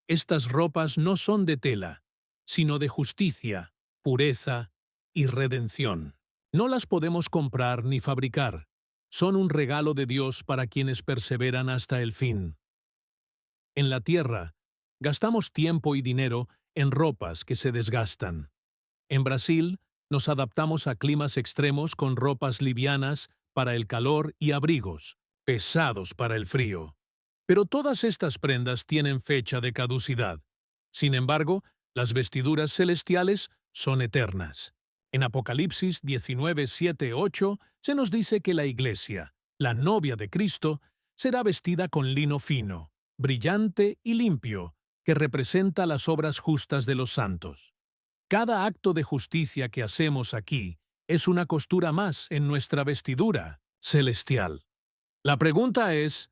Estas ropas no son de tela, sino de justicia, pureza y redención. No las podemos comprar ni fabricar, son un regalo de Dios para quienes perseveran hasta el fin. En la tierra, gastamos tiempo y dinero en ropas que se desgastan. En Brasil, nos adaptamos a climas extremos con ropas livianas para el calor y abrigos pesados para el frío. Pero todas estas prendas tienen fecha de caducidad. Sin embargo, las vestiduras celestiales son eternas. En Apocalipsis 19, 7, 8 se nos dice que la iglesia, la novia de Cristo, será vestida con lino fino, brillante y limpio, que representa las obras justas de los santos. Cada acto de justicia que hacemos aquí es una costura más en nuestra vestidura celestial. La pregunta es,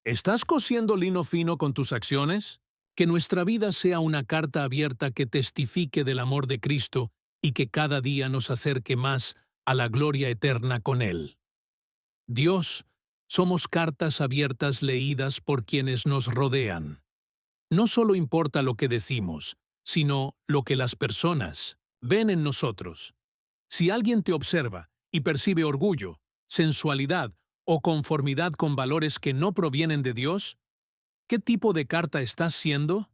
¿estás cosiendo lino fino con tus acciones? Que nuestra vida sea una carta abierta que testifique del amor de Cristo y que cada día nos acerque más a la gloria eterna con Él. Dios, somos cartas abiertas leídas por quienes nos rodean. No solo importa lo que decimos, sino lo que las personas ven en nosotros. Si alguien te observa y percibe orgullo, sensualidad o conformidad con valores que no provienen de Dios, ¿qué tipo de carta estás siendo?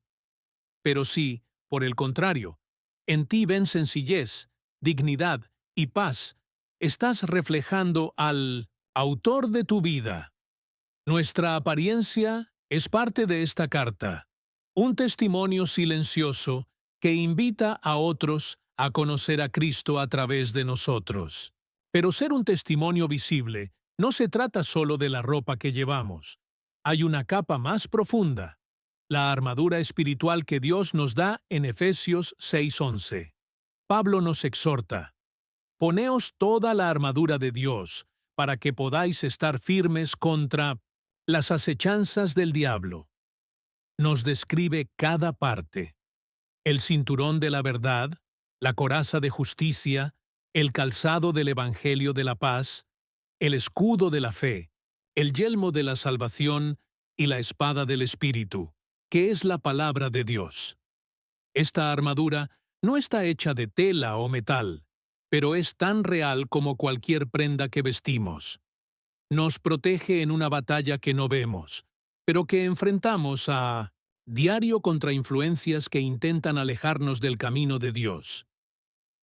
Pero si, por el contrario, en ti ven sencillez, dignidad y paz, estás reflejando al autor de tu vida. Nuestra apariencia es parte de esta carta, un testimonio silencioso que invita a otros a conocer a Cristo a través de nosotros. Pero ser un testimonio visible no se trata solo de la ropa que llevamos. Hay una capa más profunda, la armadura espiritual que Dios nos da en Efesios 6:11. Pablo nos exhorta: poneos toda la armadura de Dios, para que podáis estar firmes contra las acechanzas del diablo. Nos describe cada parte: el cinturón de la verdad, la coraza de justicia, el calzado del evangelio de la paz, el escudo de la fe, el yelmo de la salvación y la espada del Espíritu, que es la palabra de Dios. Esta armadura no está hecha de tela o metal, pero es tan real como cualquier prenda que vestimos. Nos protege en una batalla que no vemos, pero que enfrentamos a diario contra influencias que intentan alejarnos del camino de Dios.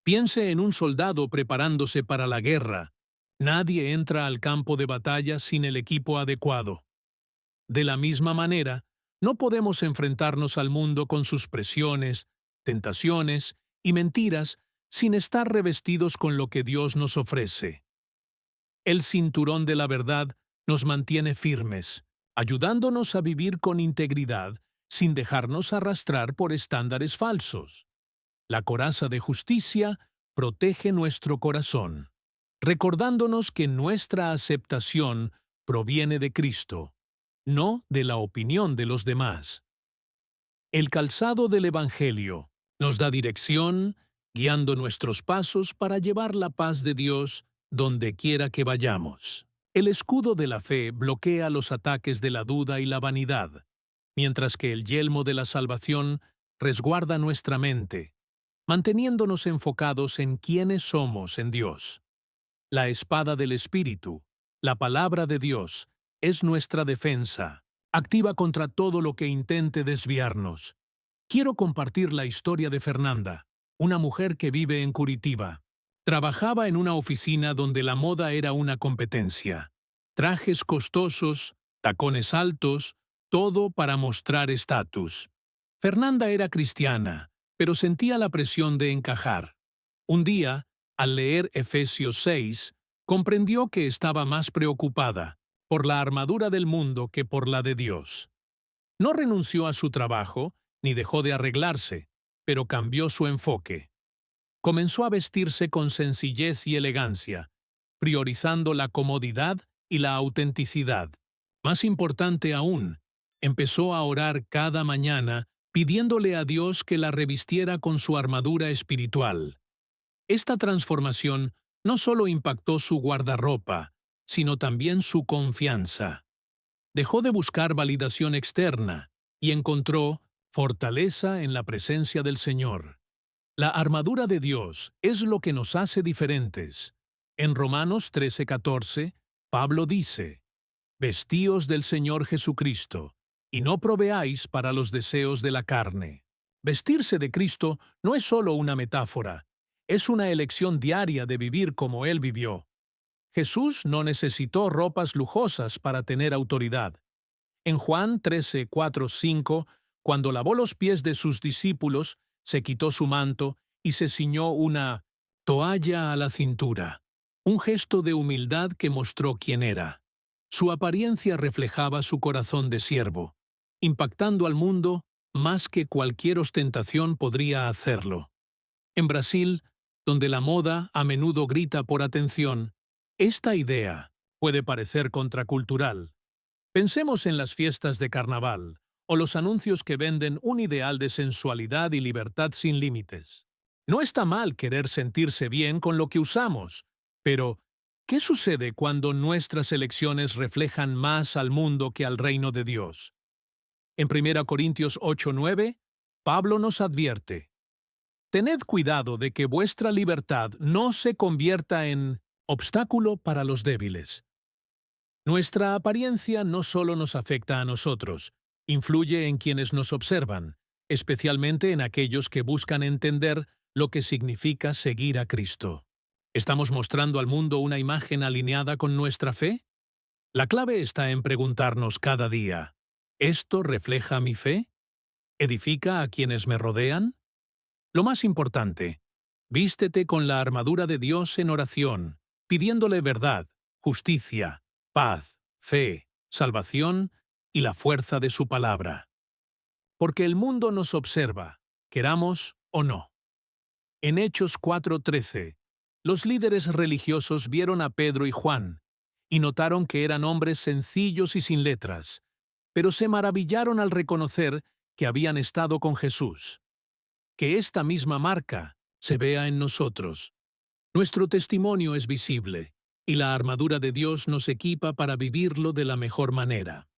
Piense en un soldado preparándose para la guerra. Nadie entra al campo de batalla sin el equipo adecuado. De la misma manera, no podemos enfrentarnos al mundo con sus presiones, tentaciones y mentiras sin estar revestidos con lo que Dios nos ofrece. El cinturón de la verdad nos mantiene firmes, ayudándonos a vivir con integridad sin dejarnos arrastrar por estándares falsos. La coraza de justicia protege nuestro corazón, recordándonos que nuestra aceptación proviene de Cristo, no de la opinión de los demás. El calzado del Evangelio nos da dirección, guiando nuestros pasos para llevar la paz de Dios donde quiera que vayamos. El escudo de la fe bloquea los ataques de la duda y la vanidad, mientras que el yelmo de la salvación resguarda nuestra mente, manteniéndonos enfocados en quiénes somos en Dios. La espada del Espíritu, la palabra de Dios, es nuestra defensa, activa contra todo lo que intente desviarnos. Quiero compartir la historia de Fernanda, una mujer que vive en Curitiba. Trabajaba en una oficina donde la moda era una competencia. Trajes costosos, tacones altos, todo para mostrar estatus. Fernanda era cristiana, pero sentía la presión de encajar. Un día, al leer Efesios 6, comprendió que estaba más preocupada por la armadura del mundo que por la de Dios. No renunció a su trabajo, ni dejó de arreglarse, pero cambió su enfoque. Comenzó a vestirse con sencillez y elegancia, priorizando la comodidad y la autenticidad. Más importante aún, empezó a orar cada mañana pidiéndole a Dios que la revistiera con su armadura espiritual. Esta transformación no solo impactó su guardarropa, sino también su confianza. Dejó de buscar validación externa y encontró fortaleza en la presencia del Señor. La armadura de Dios es lo que nos hace diferentes. En Romanos 13:14, Pablo dice, «Vestíos del Señor Jesucristo, y no proveáis para los deseos de la carne». Vestirse de Cristo no es solo una metáfora, es una elección diaria de vivir como Él vivió. Jesús no necesitó ropas lujosas para tener autoridad. En Juan 13, 4, 5, cuando lavó los pies de sus discípulos, se quitó su manto y se ciñó una toalla a la cintura, un gesto de humildad que mostró quién era. Su apariencia reflejaba su corazón de siervo, impactando al mundo más que cualquier ostentación podría hacerlo. En Brasil, donde la moda a menudo grita por atención, esta idea puede parecer contracultural. Pensemos en las fiestas de carnaval o los anuncios que venden un ideal de sensualidad y libertad sin límites. No está mal querer sentirse bien con lo que usamos, pero ¿qué sucede cuando nuestras elecciones reflejan más al mundo que al reino de Dios? En 1 Corintios 8:9, Pablo nos advierte: «Tened cuidado de que vuestra libertad no se convierta en obstáculo para los débiles». Nuestra apariencia no solo nos afecta a nosotros, influye en quienes nos observan, especialmente en aquellos que buscan entender lo que significa seguir a Cristo. ¿Estamos mostrando al mundo una imagen alineada con nuestra fe? La clave está en preguntarnos cada día, ¿esto refleja mi fe? ¿Edifica a quienes me rodean? Lo más importante, vístete con la armadura de Dios en oración, pidiéndole verdad, justicia, paz, fe, salvación y la fuerza de su palabra. Porque el mundo nos observa, queramos o no. En Hechos 4:13, los líderes religiosos vieron a Pedro y Juan y notaron que eran hombres sencillos y sin letras, pero se maravillaron al reconocer que habían estado con Jesús. Que esta misma marca se vea en nosotros. Nuestro testimonio es visible, y la armadura de Dios nos equipa para vivirlo de la mejor manera.